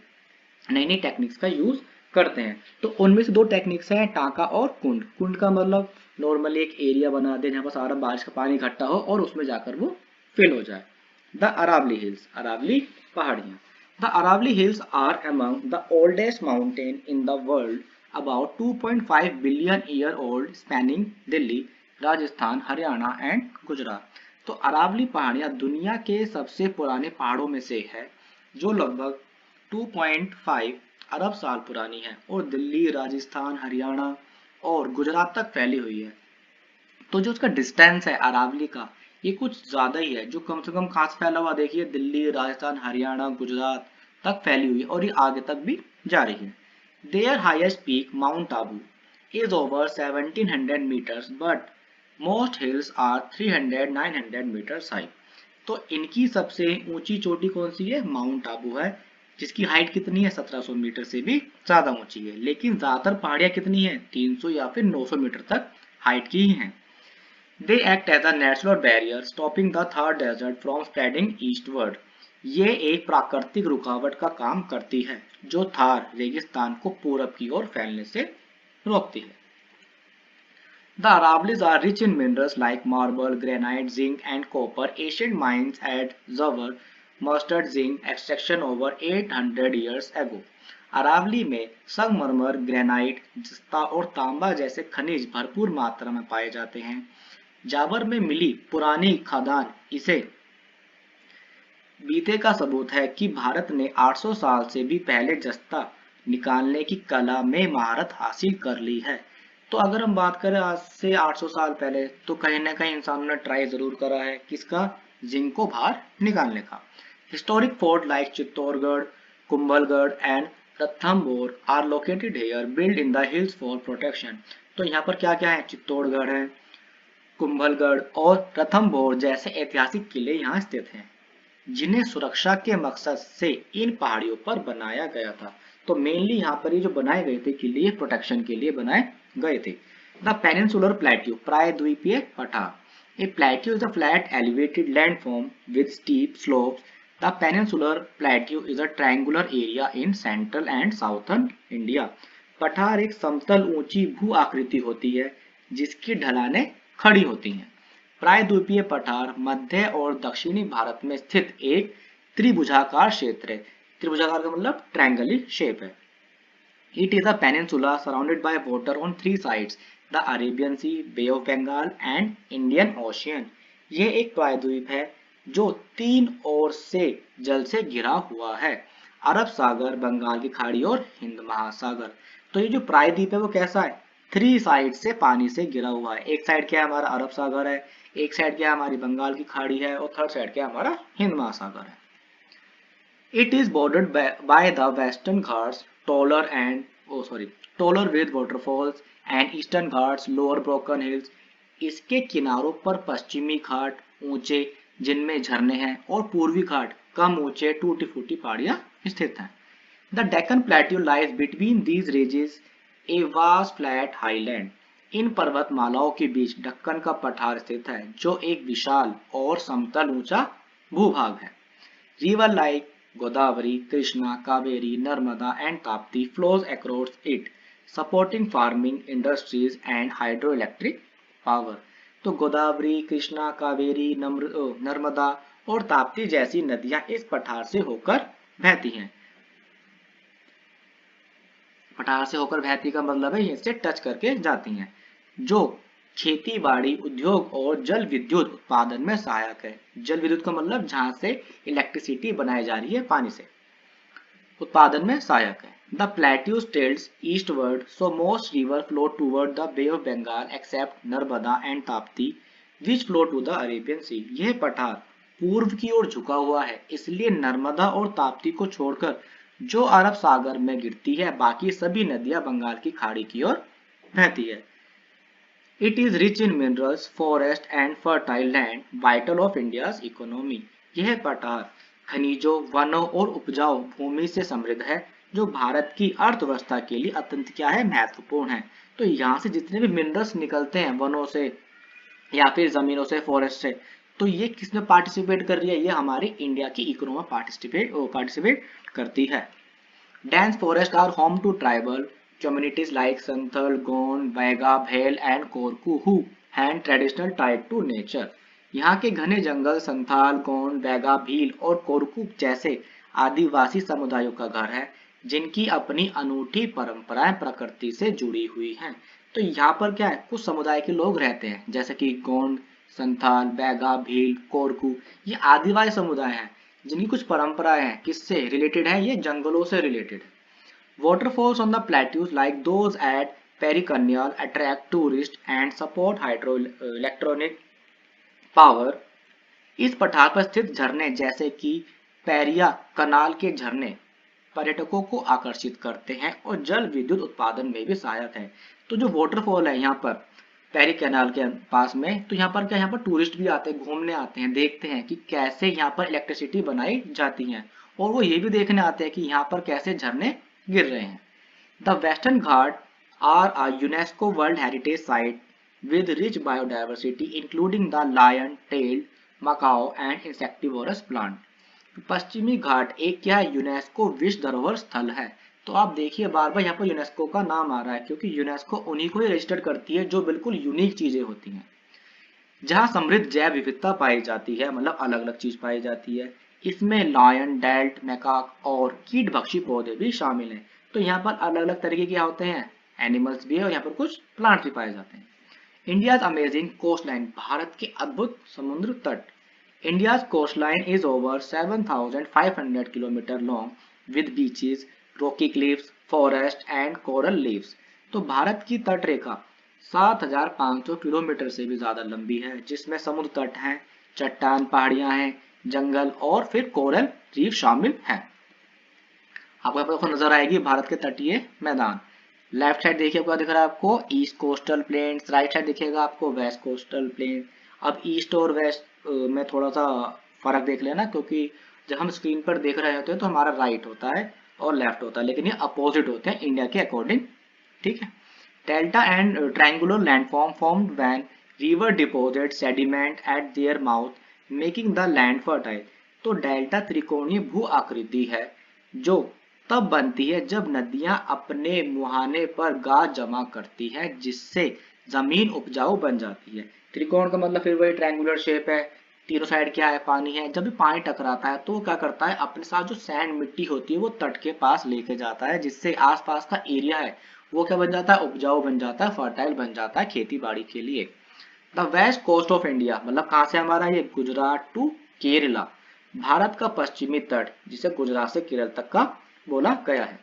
नई नई टेक्निक्स का यूज करते हैं। तो उनमें से दो टेक्निक्स हैं टाका और कुंड। कुंड का मतलब नॉर्मली एक एरिया बना दे जहां पर सारा बारिश का पानी इकट्ठा हो और उसमें जाकर वो फिल हो जाए। द अरावली हिल्स, अरावली पहाड़ियां। The Aravalli hills are among the oldest mountain in the world, about 2.5 billion year old, spanning Delhi, Rajasthan, Haryana and Gujarat. तो अरावली पहाड़ियां दुनिया के सबसे पुराने पहाड़ों में से है जो लगभग 2.5 अरब साल पुरानी है और दिल्ली, राजस्थान, हरियाणा और गुजरात तक फैली हुई है। तो जो उसका डिस्टेंस है अरावली का, ये कुछ ज्यादा ही है, जो कम से कम खास फैला हुआ देखिए दिल्ली, राजस्थान, हरियाणा, गुजरात तक फैली हुई है और ये आगे तक भी जा रही है। Their highest peak, Mount Abu, is over 1700 meters, but most hills are 300-900 meters high. तो इनकी सबसे ऊंची चोटी कौन सी है? माउंट आबू है, जिसकी हाइट कितनी है? 1700 मीटर से भी ज्यादा ऊंची है। लेकिन ज्यादातर पहाड़ियां कितनी है? 300 या फिर 900 मीटर तक हाइट की ही हैं। They act as a natural barrier, stopping the Thar Desert from spreading eastward. ये एक प्राकृतिक रुकावट का काम करती है जो थार रेगिस्तान को पूरब की ओर फैलने से रोकती है। The Aravallis are rich in minerals like marble, granite, zinc, and copper. Ancient mines at Zawar mastered zinc extraction over 800 years ago. Aravalli में संगमरमर, ग्रेनाइट, जस्ता और तांबा जैसे खनिज भरपूर मात्रा में पाए जाते हैं। जावर में मिली पुरानी खदान इसे बीते का सबूत है कि भारत ने 800 साल से भी पहले जस्ता निकालने की कला में महारत हासिल कर ली है। तो अगर हम बात करें आज से 800 साल पहले, तो कहीं ना कहीं इंसानों ने ट्राई जरूर करा है किसका? जिंक को बाहर निकालने का। Historic fort like Chittorgarh, Kumbhalgarh and Ranthambore are located here, build in the hills for protection. तो यहाँ पर क्या क्या है? चित्तौड़गढ़ है, कुंभलगढ़ और रणथंभौर जैसे ऐतिहासिक किले यहाँ स्थित हैं, जिन्हें सुरक्षा के मकसद से इन पहाड़ियों पर बनाया गया था। तो मेनली यहाँ पर ये जो बनाए गए थे किले, ये प्रोटेक्शन के लिए बनाए गए थे। द पेनिनसुलर प्लेट्यू, प्रायद्वीपीय पठार। A plateau is a flat elevated landform with steep slopes. The peninsular plateau is a triangular area in central and southern India. पठार एक समतल ऊंची भू आकृति होती है जिसकी ढलानें खड़ी होती हैं। प्रायद्वीपीय पठार मध्य और दक्षिणी भारत में स्थित एक त्रिभुजाकार क्षेत्र है। त्रिभुजाकार का मतलब ट्रायंगली शेप है। It is a peninsula surrounded by water on three sides, the Arabian Sea, Bay of Bengal and Indian Ocean. ये एक प्रायद्वीप है जो तीन ओर से जल से घिरा हुआ है, अरब सागर, बंगाल की खाड़ी और हिंद महासागर। तो ये जो प्रायद्वीप है वो कैसा है? थ्री साइड से पानी से घिरा हुआ है। एक साइड क्या है? हमारा अरब सागर है, एक साइड क्या है? हमारी बंगाल की खाड़ी है और थर्ड साइड क्या है? हमारा हिंद महासागर है। It is bordered by the Western Ghats, taller with waterfalls, and Eastern Ghats, lower broken hills. इसके किनारों पर पश्चिमी घाट ऊंचे जिनमें झरने हैं और पूर्वी घाट कम ऊंचे टूटी फूटी पहाड़ियां स्थित हैं। The Deccan Plateau lies between these ranges, a vast flat highland. इन पर्वतमालाओं के बीच दक्कन का पठार स्थित है जो एक विशाल और समतल ऊंचा भूभाग है। River like Godavari, Krishna, Kaveri, Narmada and Tapti flows across it, supporting farming, industries and hydroelectric power. तो गोदावरी, कृष्णा, कावेरी, नर्मदा और ताप्ती जैसी नदियां इस पठार से होकर बहती हैं। पठार से होकर बहती का मतलब है इससे टच करके जाती हैं, जो खेती बाड़ी, उद्योग और जल विद्युत उत्पादन में सहायक है। जल विद्युत का मतलब जहां से इलेक्ट्रिसिटी बनाई जा रही है पानी से, उत्पादन में सहायक है। The plateau tilts eastward, so most rivers flow toward the Bay of Bengal except Narmada and Tapti which flow to the Arabian Sea. यह पठार पूर्व की ओर झुका हुआ है, इसलिए नर्मदा और ताप्ती को छोड़कर जो अरब सागर में गिरती है, बाकी सभी नदियां बंगाल की खाड़ी की ओर बहती है। It is rich in minerals, forest and fertile land, vital of India's economy. यह पठार खनिजों, वनों और उपजाऊ भूमि से समृद्ध है, जो भारत की अर्थव्यवस्था के लिए अत्यंत क्या है, महत्वपूर्ण है। तो यहाँ से जितने भी मिनरल्स निकलते हैं वनों से या फिर जमीनों से, फॉरेस्ट से, तो ये किसमें पार्टिसिपेट कर रही है, ये हमारी इंडिया की इकोनॉमी में पार्टिसिपेट करती है। Dense forests are home to tribal communities like Santhal, Gond, Baiga, Bhel and Korku who had traditional tie to nature। यहाँ के घने जंगल संथाल, गोंड, बैगा, भील और कोरकू जैसे आदिवासी समुदायों का घर है, जिनकी अपनी अनूठी परंपराएं प्रकृति से जुड़ी हुई हैं। तो यहाँ पर क्या है, कुछ समुदाय के लोग रहते हैं जैसे कि गोंड, संथाल, बैगा, भील, कोरकू, ये आदिवासी समुदाय हैं जिनकी कुछ परंपराएं हैं, किससे रिलेटेड है, ये जंगलों से related. Waterfalls on the plateaus like those at पेरिकन्याल attract tourist and support hydro electronic power. इस पठार पर स्थित झरने जैसे कि पेरिया कनाल के झरने पर्यटकों को आकर्षित करते हैं और जल विद्युत उत्पादन में भी सहायक है। तो जो वाटरफॉल है यहाँ पर पेरी कैनाल के पास में, तो यहाँ पर क्या, यहाँ पर टूरिस्ट भी आते हैं, घूमने आते हैं, देखते हैं कि कैसे यहाँ पर इलेक्ट्रिसिटी बनाई जाती है, और वो ये भी देखने आते हैं कि यहाँ पर कैसे झरने गिर रहे हैं। The western Ghat are a UNESCO world heritage site with rich biodiversity including the lion-tailed macaw and insectivorous plant। पश्चिमी घाट एक क्या है, यूनेस्को विश्व धरोहर स्थल है। तो आप देखिए बार बार यहाँ पर यूनेस्को का नाम आ रहा है, क्योंकि यूनेस्को उन्हीं को ही रजिस्टर करती है जो बिल्कुल यूनिक चीजें होती हैं, जहाँ समृद्ध जैव विविधता पाई जाती है, मतलब अलग अलग चीज पाई जाती है। इसमें लायन, डेल्ट, मैकाक और कीट भक्षी पौधे भी शामिल हैं। तो यहाँ पर अलग अलग तरीके के होते हैं, एनिमल्स भी है, और यहाँ पर कुछ प्लांट्स भी पाए जाते हैं। India's amazing coastline, भारत के अद्भुत समुद्र तट। India's coastline is over 7,500 kilometre long with beaches, rocky cliffs, forest and coral reefs। तो भारत की तट रेखा 7,500 किलोमीटर से भी ज्यादा लंबी है, जिसमें समुद्र तट हैं, चट्टान पहाड़ियां हैं, जंगल और फिर कोरल रीफ शामिल हैं। आपको नजर आएगी भारत के तटीय मैदान। लेफ्ट साइड देखिए आपको दिख रहा है, आपको east coastal planes, right side दिखेगा आपको वेस्ट कोस्टल प्लेन। अब ईस्ट और वेस्ट में थोड़ा सा फर्क देख लेना, क्योंकि जब हम स्क्रीन पर देख रहे होते हैं तो हमारा राइट होता है और लेफ्ट होता है, लेकिन ये अपोजिट होते हैं इंडिया के अकॉर्डिंग, ठीक है। Delta and triangular landform formed when river deposit sediment eight their mouth making the land fertile. तो डेल्टा त्रिकोणीय भू आकृति है जो तब बनती है जब नदियां अपने मुहाने पर गाद जमा करती है, जिससे जमीन उपजाऊ बन जाती है। त्रिकोण का मतलब फिर वही ट्रायंगुलर शेप है, तीनों साइड क्या है, पानी है। जब भी पानी टकराता है तो वो क्या करता है, अपने साथ जो सैंड मिट्टी होती है वो तट के पास लेके जाता है, जिससे आसपास का एरिया है वो क्या बन जाता है, उपजाऊ बन जाता है, फर्टाइल बन जाता है खेती बाड़ी के लिए। The west coast of India, मतलब कहाँ से हमारा ये, गुजरात टू केरला, भारत का पश्चिमी तट जिसे गुजरात से केरल तक का बोला गया है।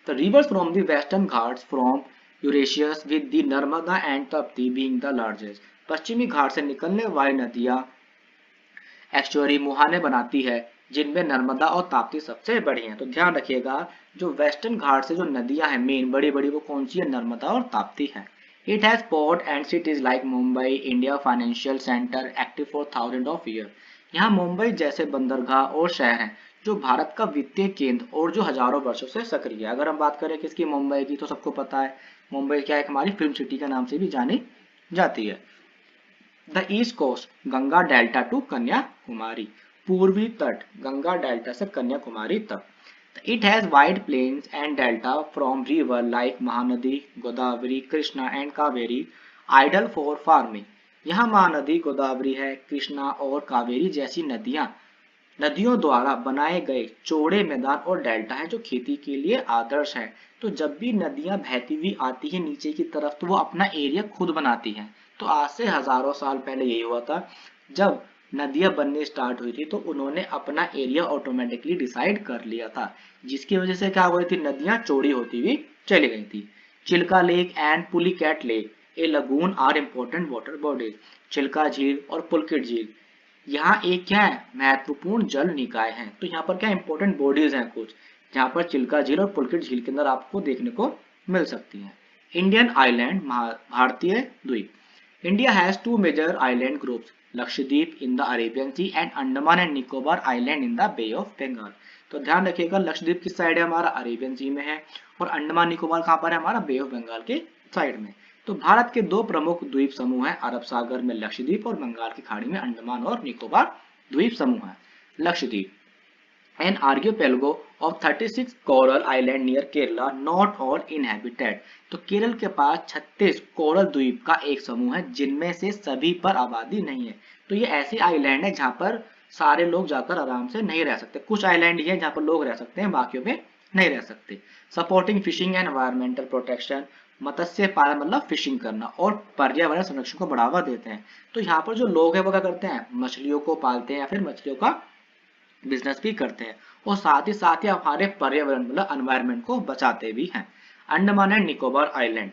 The rivers from the western Ghats from estuaries with the Narmada and Tapti being the largest. पश्चिमी घाट से निकलने वाली नदियां एक्चुअली मुहाने बनाती है, जिनमें नर्मदा और ताप्ती सबसे बड़ी हैं। तो ध्यान रखिएगा, जो वेस्टर्न घाट से जो नदियां हैं मेन बड़ी बड़ी, वो कौन सी है, नर्मदा और ताप्ती है। It has port and cities like Mumbai, India financial centre, active for thousand of year. यहाँ मुंबई जैसे बंदरगाह और शहर हैं जो भारत का वित्तीय केंद्र और जो हजारों वर्षों से सक्रिय है। अगर हम बात करें किसकी, मुंबई की, तो सबको पता है मुंबई क्या है, हमारी फिल्म सिटी के नाम से भी जानी जाती है। The east coast, Ganga delta to Kanyakumari, पूर्वी तट गंगा डेल्टा से कन्याकुमारी तक। It has wide plains and delta from river like Mahanadi, Godavari, Krishna and Kaveri, ideal for farming. यहाँ महानदी, गोदावरी है, कृष्णा और कावेरी जैसी नदियों द्वारा बनाए गए चौड़े मैदान और डेल्टा है जो खेती के लिए आदर्श है। तो जब भी नदियां बहती हुई आती है नीचे की तरफ, तो वो अपना एरिया खुद बनाती हैं। तो आज से हजारों साल पहले यही हुआ था, जब नदियां बनने स्टार्ट हुई थी तो उन्होंने अपना एरिया ऑटोमेटिकली डिसाइड कर लिया था, जिसकी वजह से क्या हो गई थी, नदियां चौड़ी होती हुई चली गई थी। Chilka lake and Pulicat lake a lagoon are important water bodies. Chilka झील और पुलकित झील यहाँ एक क्या है, महत्वपूर्ण जल निकाय हैं। तो यहाँ पर क्या इंपॉर्टेंट बॉडीज हैं कुछ, जहाँ पर चिल्का झील और पुलकित झील के अंदर आपको देखने को मिल सकती हैं। इंडियन आइलैंड, भारतीय द्वीप। India has two major island groups, Lakshadweep in the Arabian Sea and Andaman and Nicobar Island in the Bay of Bengal। तो ध्यान रखिएगा, लक्षद्वीप किस साइड है हमारा, अरेबियन सी में है, और अंडमान निकोबार कहाँ पर है हमारा, बे ऑफ बंगाल के साइड में। तो भारत के दो प्रमुख द्वीप समूह हैं, अरब सागर में लक्षद्वीप और बंगाल की खाड़ी में अंडमान और निकोबार द्वीप समूह है। Lakshadweep, an archipelago of 36 coral island near Kerala, not all inhabited। तो केरल के पास 36 कोरल द्वीप का एक समूह है जिनमें से सभी पर आबादी नहीं है। तो ये ऐसी आइलैंड है जहां पर सारे लोग जाकर आराम से नहीं रह सकते। कुछ आइलैंड ही है जहां पर लोग रह सकते हैं, बाकियों में नहीं रह सकते। Supporting fishing and environmental protection, मत्स्य पालन मतलब फिशिंग करना, और पर्यावरण संरक्षण को बढ़ावा देते हैं। तो यहाँ पर जो लोग हैं वो क्या करते हैं, मछलियों को पालते हैं या फिर मछलियों का बिजनेस भी करते हैं, और साथ ही हमारे पर्यावरण मतलब एनवायरनमेंट को बचाते भी हैं। अंडमान एंड निकोबार आइलैंड,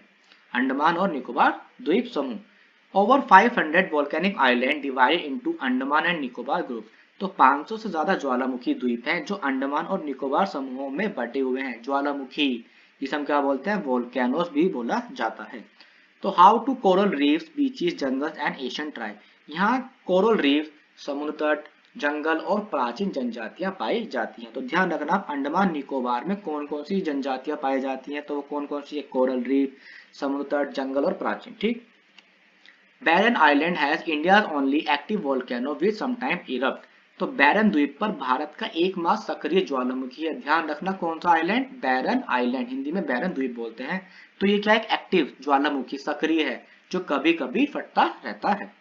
अंडमान और निकोबार द्वीप समूह। Over 500 volcanic island divide into Andaman and Nicobar group. तो 500 से ज्यादा ज्वालामुखी द्वीप हैं जो अंडमान और निकोबार समूहों में बटे हुए हैं। ज्वालामुखी जिसे हम क्या बोलते हैं, वोल्केनोस भी बोला जाता है। तो how to coral reefs, beaches, jungles and Asian tribe. यहाँ कोरल रीफ, समुद्र तट, जंगल और प्राचीन जनजातियां पाई जाती हैं। तो ध्यान रखना, अंडमान निकोबार में कौन कौन सी जनजातियां पाई जाती हैं, तो वो कौन कौन सी है, कोरल रीफ, समुद्र तट, जंगल और प्राचीन। ठीक। Barren island has India's only active volcano which sometime erupt. तो बैरन द्वीप पर भारत का एकमात्र सक्रिय ज्वालामुखी है। ध्यान रखना कौन सा आइलैंड, बैरन आइलैंड, हिंदी में बैरन द्वीप बोलते हैं। तो ये क्या है, एक एक्टिव ज्वालामुखी, सक्रिय है, जो कभी कभी फटता रहता है।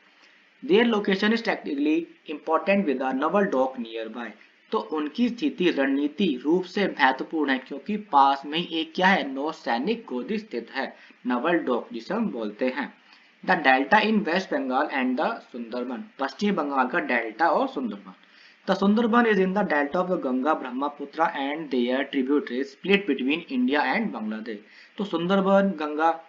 Their location is technically important with the naval dock nearby। तो उनकी स्थिति रणनीति रूप से महत्वपूर्ण है क्योंकि पास में ही एक क्या है, नौसैनिक गोदी स्थित है, नवल डॉक जिसे हम बोलते हैं। The delta in West Bengal and the Sundarban, पश्चिमी बंगाल का डेल्टा और Sundarban. The Sundarban is in the delta of the Ganga Brahmaputra and their tributaries split between India and Bangladesh. तो सुंदरबन गंगा,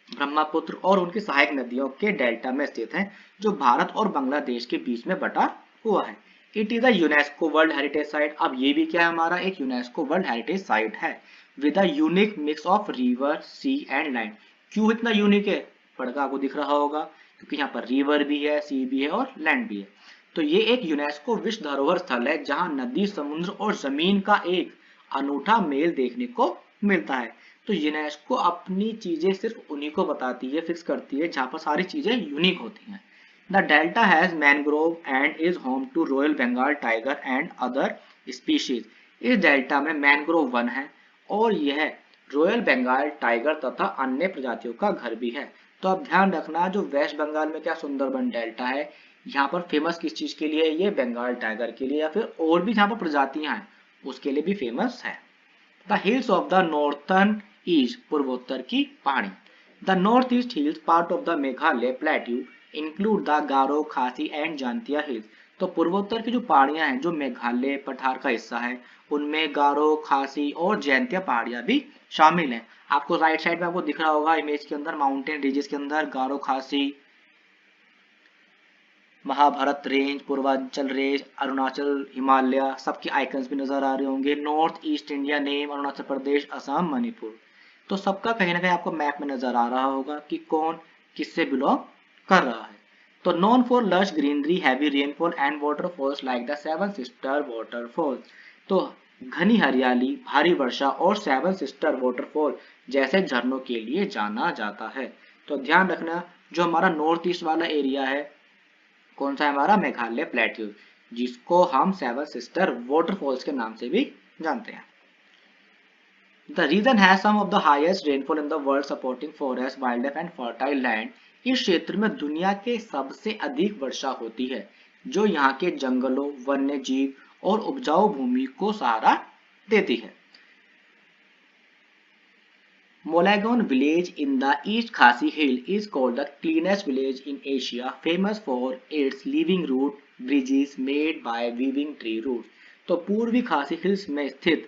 ब्रह्मपुत्र और उनकी सहायक नदियों के डेल्टा में स्थित है, जो भारत और बांग्लादेश के बीच में बटा हुआ है। It is a UNESCO world heritage site. अब ये भी क्या है हमारा, एक यूनेस्को वर्ल्ड हेरिटेज साइट है, with a unique mix of river, sea and land. क्यों इतना यूनिक है, पड़का आपको दिख रहा होगा, क्योंकि यहाँ पर रिवर भी है, सी भी है और लैंड भी है। तो ये एक यूनेस्को विश्व धरोहर स्थल है जहाँ नदी, समुद्र और जमीन का एक अनूठा मेल देखने को मिलता है। तो यूनेस्को अपनी चीजें सिर्फ उन्हीं को बताती है, फिक्स करती है जहां पर सारी चीजें यूनिक होती हैं। The delta has mangrove and is home to royal Bengal tiger and other species. इस डेल्टा में मैनग्रोव वन है और यह रॉयल बंगाल टाइगर तथा अन्य प्रजातियों का घर भी है। तो अब ध्यान रखना, जो वेस्ट बंगाल में क्या सुंदरबन डेल्टा है, यहाँ पर फेमस किस चीज के लिए, ये बंगाल टाइगर के लिए, या फिर और भी जहाँ पर प्रजातियां हैं उसके लिए भी फेमस है। The hills of the northern east, पूर्वोत्तर की पहाड़ी। The north east hills part of the Meghalaya plateau include the Garo, Khasi and Jaintia hills. तो पूर्वोत्तर की जो पहाड़ियां हैं जो मेघालय पठार का हिस्सा है, उनमें गारो, खासी और जैंतिया पहाड़ियां भी शामिल हैं। आपको राइट साइड में आपको दिख रहा होगा इमेज के अंदर, माउंटेन रीजस के अंदर गारो, खासी, महाभारत रेंज, पूर्वांचल रेंज, अरुणाचल, हिमालय, सबके आइकन्स भी नजर आ रहे होंगे। North east India name, Arunachal Pradesh, Assam, Manipur. तो सबका कहीं ना कहीं आपको मैप में नजर आ रहा होगा कि कौन किससे बिलोंग कर रहा है। तो non for lush greenery, heavy rainfall and waterfalls like the seven sister waterfall. तो घनी हरियाली, भारी वर्षा और सेवन सिस्टर वाटरफॉल जैसे झरनों के लिए जाना जाता है। तो ध्यान रखना, जो हमारा नॉर्थ ईस्ट वाला एरिया है कौन सा है हमारा, मेघालय प्लेट्यू, जिसको हम सेवन सिस्टर वाटरफॉल्स के नाम से भी जानते हैं। The region has some of the highest rainfall in the world supporting forest, wildlife and fertile land. इस क्षेत्र में दुनिया के सबसे अधिक वर्षा होती है, जो यहाँ के जंगलों, वन्य जीव और उपजाऊ भूमि को सहारा देती है। Molagone village in the East Khasi Hill is called the cleanest village in Asia, famous for its living root bridges made by weaving tree roots। तो पूर्वी खासी हिल्स में स्थित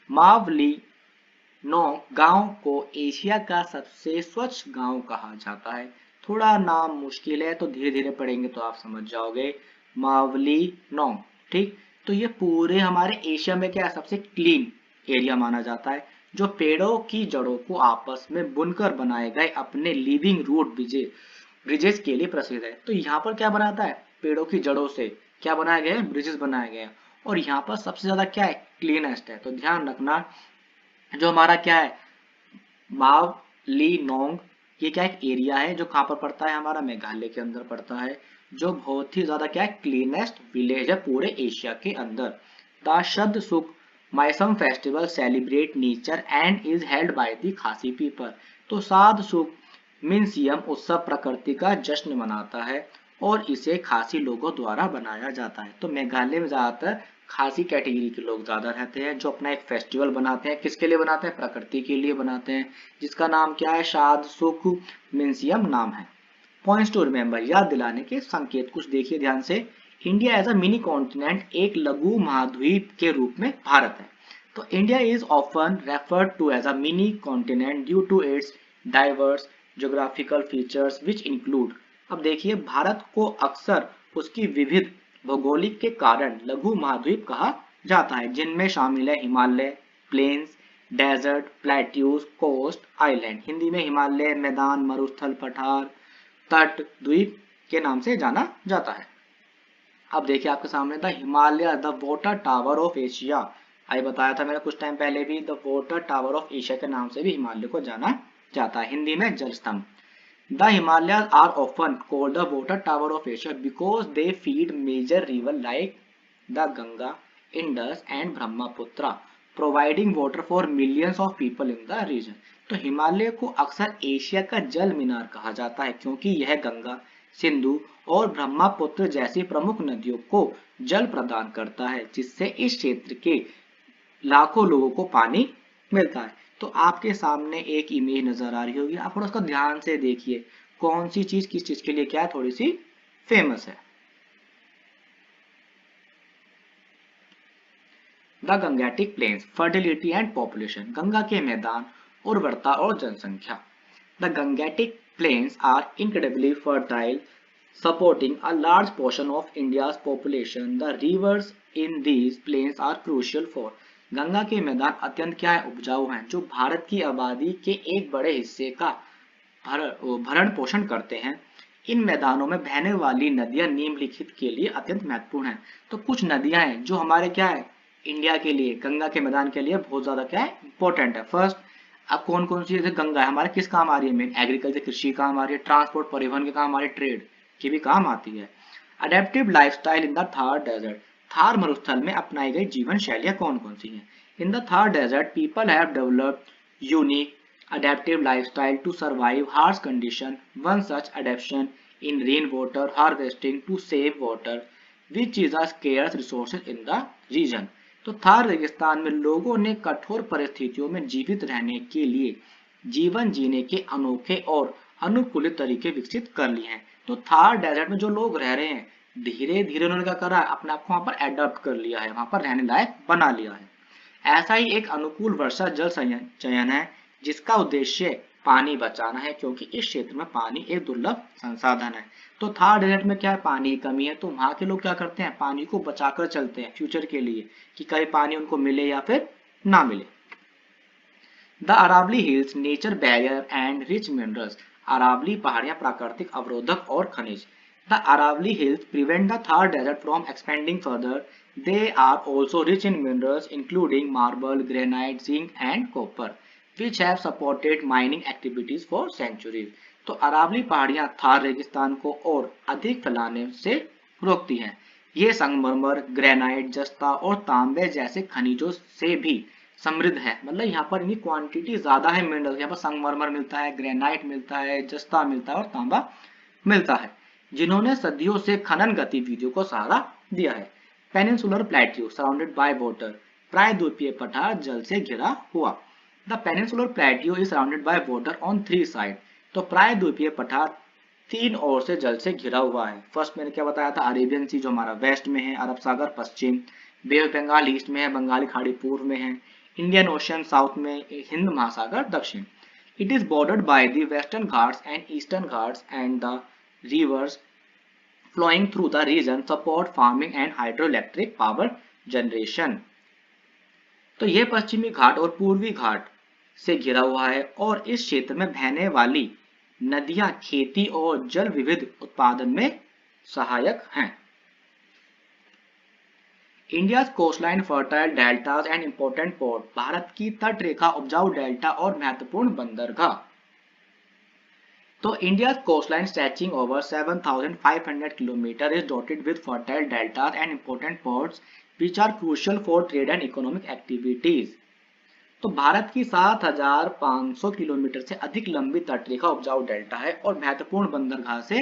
मावलिनो गांव को एशिया का सबसे स्वच्छ गांव कहा जाता है। थोड़ा नाम मुश्किल है तो धीरे धीरे पढ़ेंगे तो आप समझ जाओगे। मावलिनो, ठीक। तो ये पूरे हमारे एशिया में क्या है, सबसे क्लीन एरिया माना जाता है जो पेड़ों की जड़ों को आपस में बुनकर बनाए गए अपने लिविंग रूट ब्रिजेस के लिए प्रसिद्ध है। तो यहाँ पर क्या बनाता है, पेड़ों की जड़ों से क्या बनाया गया है, ब्रिजेस बनाया गया है। और यहाँ पर सबसे ज्यादा क्या है, क्लीनेस्ट है। तो ध्यान रखना जो हमारा क्या है, माव ली नोंग, ये क्या एक एरिया है जो कहाँ पर पड़ता है, हमारा मेघालय के अंदर पड़ता है, जो बहुत ही ज्यादा क्या है, क्लीनेस्ट विलेज है पूरे एशिया के अंदर। The Shad Suk Mynsiem festival celebrate nature and is held by the Khasi people. तो साध सुख मिनसियम उत्सव प्रकृति का जश्न मनाता है और इसे खासी लोगों द्वारा बनाया जाता है। तो मेघालय में ज्यादातर खासी कैटेगरी के लोग ज्यादा रहते हैं जो अपना एक फेस्टिवल बनाते हैं, किसके लिए बनाते हैं, प्रकृति के लिए बनाते हैं, जिसका नाम क्या है, शाद सुख मिनसियम नाम है। पॉइंट्स टू रिमेंबर, याद दिलाने के संकेत कुछ देखिए ध्यान से। India as a mini continent, एक लघु महाद्वीप के रूप में भारत है। तो India is often referred to as a mini continent due to its diverse geographical features which include. अब देखिए भारत को अक्सर उसकी विविध भौगोलिक के कारण लघु महाद्वीप कहा जाता है, जिनमें शामिल है Himalaya, plains, desert, plateaus, coast, island. Hindi में हिमालय, मैदान, मरुस्थल, पठार, तट, द्वीप के नाम से जाना जाता है। अब देखिए आपके सामने the Himalaya the water tower of Asia, आई बताया था मैंने कुछ टाइम पहले भी, the water tower of Asia के नाम से भी हिमालय को जाना जाता है। हिंदी में जल स्तंभ। The Himalayas are often called the water tower of Asia because they feed major river like the Ganga, Indus and Brahmaputra, providing water for millions of people in the region. तो हिमालय को अक्सर एशिया का जल मीनार कहा जाता है क्योंकि यह गंगा, सिंधु और ब्रह्मपुत्र जैसी प्रमुख नदियों को जल प्रदान करता है, जिससे इस क्षेत्र के लाखों लोगों को पानी मिलता है। तो आपके सामने एक इमेज नजर आ रही होगी, आप थोड़ा उसको ध्यान से देखिए, कौन सी चीज किस चीज के लिए क्या है, थोड़ी सी फेमस है। The Gangetic plains, fertility and population, Ganga के मैदान, उर्वरता और जनसंख्या। The Gangetic plains are incredibly fertile, supporting a large portion of India's population. The rivers in these plains are crucial for, Ganga के मैदान अत्यंत क्या है, उपजाऊ हैं, जो भारत की आबादी के एक बड़े हिस्से का भरण पोषण करते हैं। इन मैदानों में बहने वाली नदियां निम्नलिखित के लिए अत्यंत महत्वपूर्ण हैं। तो कुछ नदियां हैं जो हमारे क्या है, इंडिया के लिए, गंगा के मैदान के लिए बहुत ज्यादा क्या है, इंपॉर्टेंट है। फर्स्ट, अब कौन कौन सी, जैसे गंगा है हमारे किस काम आ रही है, मेन एग्रीकल्चर, कृषि काम आ रही है, ट्रांसपोर्ट परिवहन के काम आ रही है, ट्रेड की भी काम आती है। Adaptive lifestyle in the Thar desert, Thar मरुस्थल में अपनाई गई जीवन शैलियां कौन कौन सी हैं। In the Thar desert people have developed unique adaptive lifestyle to survive harsh condition. One such adaptation in rainwater harvesting to save water, which is a scarce resource in the region. तो थार रेगिस्तान में लोगों ने कठोर परिस्थितियों में जीवित रहने के लिए जीवन जीने के अनोखे और अनुकूलित तरीके विकसित कर लिए हैं। तो थार डेजर्ट में जो लोग रह रहे हैं, धीरे धीरे उन्होंने क्या करा है, अपने आप को वहां पर एडॉप्ट कर लिया है, वहां पर रहने लायक बना लिया है। ऐसा ही एक अनुकूल वर्षा जल चयन है जिसका उद्देश्य पानी बचाना है, क्योंकि इस क्षेत्र में पानी एक दुर्लभ संसाधन है। तो थार डेजर्ट में क्या है, पानी की कमी है, तो वहां के लोग क्या करते हैं, पानी को बचाकर चलते हैं फ्यूचर के लिए कि कभी पानी उनको मिले या फिर ना मिले। The Aravalli hills nature barrier and rich minerals, Aravalli पहाड़ियां प्राकृतिक अवरोधक और खनिज। The Aravalli hills prevent the Thar desert from expanding further. They are also rich in minerals including marble, granite, zinc and copper, which have supported mining activities for centuries. तो अरावली पहाड़ियां थार रेगिस्तान को और अधिक फैलाने से रोकती हैं। ये संगमरमर, ग्रेनाइट, जस्ता और तांबे जैसे खनिजों से भी समृद्ध है, मतलब यहाँ पर इनकी क्वांटिटी ज्यादा है मिनरल, यहाँ पर संगमरमर मिलता है, ग्रेनाइट मिलता है, जस्ता मिलता है और तांबा मिलता है, जिन्होंने सदियों से खनन गतिविधियों को सहारा दिया है। Peninsular plateau surrounded by water, प्रायद्वीपीय पठार जल से घिरा हुआ। The peninsular plateau is surrounded by water on 3 side, तो प्रायद्वीपीय पठार 3 ओर से जल से घिरा हुआ है। फर्स्ट मैंने क्या बताया था, अरेबियन सी जो हमारा वेस्ट में है, अरब सागर पश्चिम, बे ऑफ बंगाल ईस्ट में है, बंगाली खाड़ी पूर्व में है, इंडियन ओशन साउथ में, हिंद महासागर दक्षिण। It is bordered by the western Ghats and eastern Ghats and the rivers flowing through the region support farming and hydroelectric power generation. तो यह पश्चिमी घाट और पूर्वी घाट से घिरा हुआ है और इस क्षेत्र में बहने वाली नदियां खेती और जल विविध उत्पादन में सहायक हैं। India's coastline fertile deltas and important port, Bharat की तट रेखा उपजाऊ डेल्टा और महत्वपूर्ण बंदरगाह। तो India's coastline stretching over 7,500 km is dotted with fertile deltas and important ports which are crucial for trade and economic activities. तो भारत की 7,500 किलोमीटर से अधिक लंबी तटरेखा उपजाऊ डेल्टा है और महत्वपूर्ण बंदरगाह से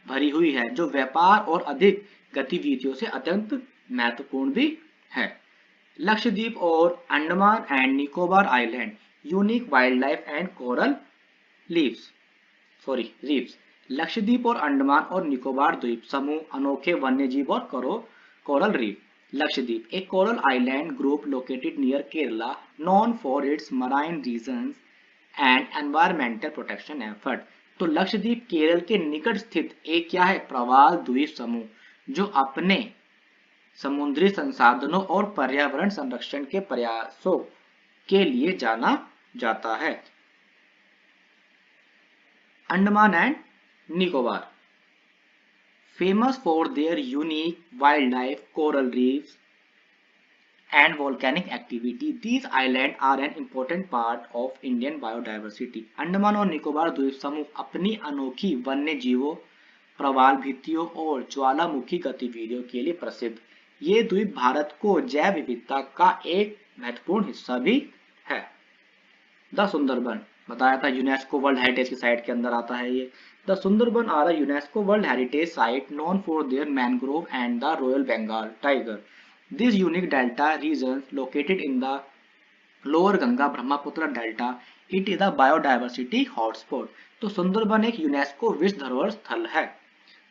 भरी हुई है जो व्यापार और अधिक गतिविधियों से अत्यंत महत्वपूर्ण भी है। लक्षद्वीप और Andaman and Nicobar island unique wild life and coral reefs. Lakshadweep और अंडमान और निकोबार द्वीप समूह अनोखे वन्यजीव और coral reef. Lakshadweep, a coral island group located near Kerala, known for its marine regions and environmental protection effort. तो लक्षद्वीप केरल के निकट स्थित एक क्या है? प्रवाल द्वीप समूह जो अपने समुद्री संसाधनों और पर्यावरण संरक्षण के प्रयासों के लिए जाना जाता है। Andaman and Nicobar, famous for their unique wildlife, coral reefs, and volcanic activity. These islands are an important part of Indian biodiversity. Andaman और निकोबार द्वीप समूह अपनी अनोखी वन्य जीवों, प्रवाल भित्तियों और ज्वालामुखी गतिविधियों के लिए प्रसिद्ध। ये द्वीप भारत को जैव विविधता का एक महत्वपूर्ण हिस्सा भी है। द सुंदरबन बताया था यूनेस्को वर्ल्ड हेरिटेज की साइट के अंदर आता है ये। The Sundarban are a UNESCO World Heritage Site known for their mangrove and the Royal Bengal tiger. This unique delta region located in the lower Ganga Brahmaputra delta, it is a biodiversity hotspot. तो सुंदरबन एक UNESCO विश्व धरोहर स्थल है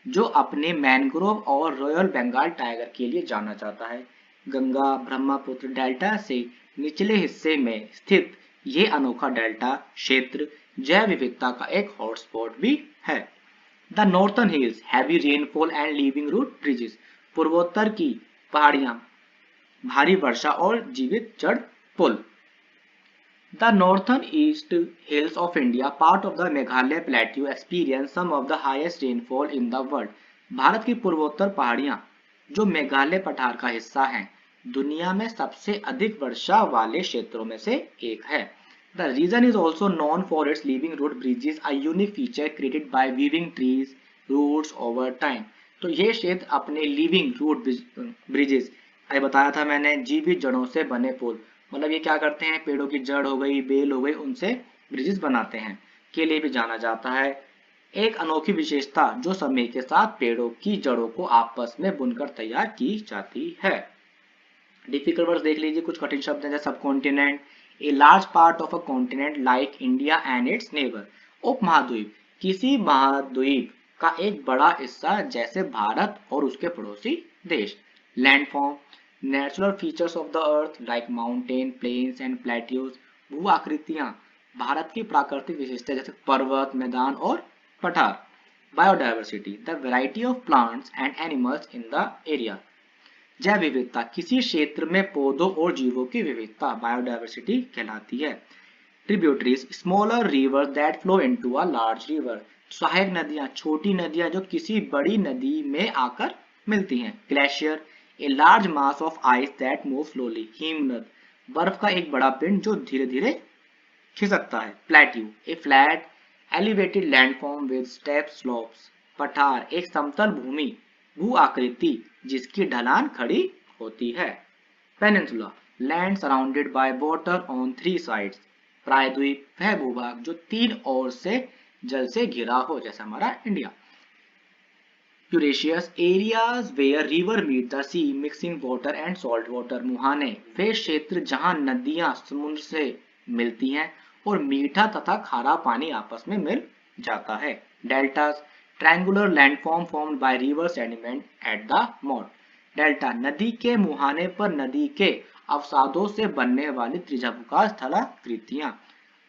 जो अपने mangrove और royal Bengal tiger के लिए जाना जाता है। गंगा ब्रह्मपुत्र डेल्टा से निचले हिस्से में स्थित ये अनोखा डेल्टा क्षेत्र जैव विविधता का एक हॉटस्पॉट भी है। The northern hills heavy rainfall and living root bridges, पूर्वोत्तर की पहाड़ियां भारी वर्षा और जीवित जड़ पुल। The northern east hills of India part of the Meghalaya plateau experience some of the highest rainfall in the world. Bharat की पूर्वोत्तर पहाड़ियां जो मेघालय पठार का हिस्सा हैं दुनिया में सबसे अधिक वर्षा वाले क्षेत्रों में से एक है। The region is also known for its living root bridges, a unique feature created by weaving trees roots over time. तो ये क्षेत्र अपने लिविंग रूट ब्रिजेस, अरे बताया था मैंने, जीवित जड़ों से बने पुल, मतलब ये क्या करते हैं, पेड़ों की जड़ हो गई, बेल हो गई, उनसे ब्रिजेस बनाते हैं, के लिए भी जाना जाता है। एक अनोखी विशेषता जो समय के साथ पेड़ों की जड़ों को आपस में बुनकर तैयार की जाती है। डिफिकल्ट वर्ड्स देख लीजिए, कुछ कठिन शब्द हैं जैसे subcontinent, A large part of a continent like India and its neighbor. उपमहाद्वीप, किसी महाद्वीप का एक बड़ा हिस्सा जैसे भारत और उसके पड़ोसी देश। Landform, natural features of the earth like mountain, plains and plateaus, भू आकृतियां, भारत की प्राकृतिक विशेषताएं जैसे पर्वत, मैदान और पठार। Biodiversity, the variety of plants and animals in the area. जैव विविधता, किसी क्षेत्र में पौधों और जीवों की विविधता बायोडाइवर्सिटी कहलाती है। Tributaries, smaller river that flow into a large river, सहायक नदियां, छोटी नदियां जो किसी बड़ी नदी में आकर मिलती हैं। Glacier, a large mass of ice that move slowly, हिमनद, बर्फ का एक बड़ा पिंड जो धीरे धीरे खिसकता है। Plateau, A flat elevated landform with step slopes, पठार, एक समतल भूमि भू आकृति जिसकी ढलान खड़ी होती है। Peninsula, land surrounded by water on 3 sides, प्रायद्वीप, वह भूभाग जो 3 ओर से जल से घिरा हो जैसा हमारा India. Estuaries, areas where river meet the sea mixing water and salt water, मुहाने, वे क्षेत्र जहां नदियां समुद्र से मिलती हैं और मीठा तथा खारा पानी आपस में मिल जाता है। Deltas, triangular landform formed by river sediment at the mod, delta, नदी के मुहाने पर नदी के अवसादों से बनने वाली त्रिभुजाकार स्थलाकृतियां।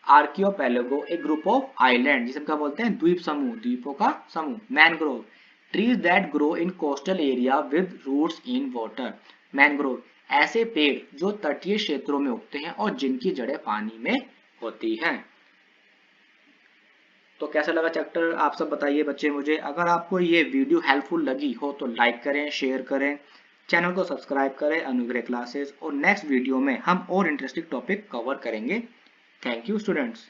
आर्कियोपेलागो, एक ग्रुप ऑफ आइलैंड जिसे हम क्या बोलते हैं, द्वीप समूह, द्वीपों का समूह। Mangrove, trees that grow in coastal area with roots in water. Mangrove, ऐसे पेड़ जो तटीय क्षेत्रों में उगते हैं और जिनकी जड़ें पानी में होती हैं। तो कैसा लगा चैप्टर, आप सब बताइए बच्चे मुझे। अगर आपको ये वीडियो हेल्पफुल लगी हो तो लाइक करें, शेयर करें, चैनल को सब्सक्राइब करें अनुग्रह क्लासेस, और नेक्स्ट वीडियो में हम और इंटरेस्टिंग टॉपिक कवर करेंगे। Thank you students.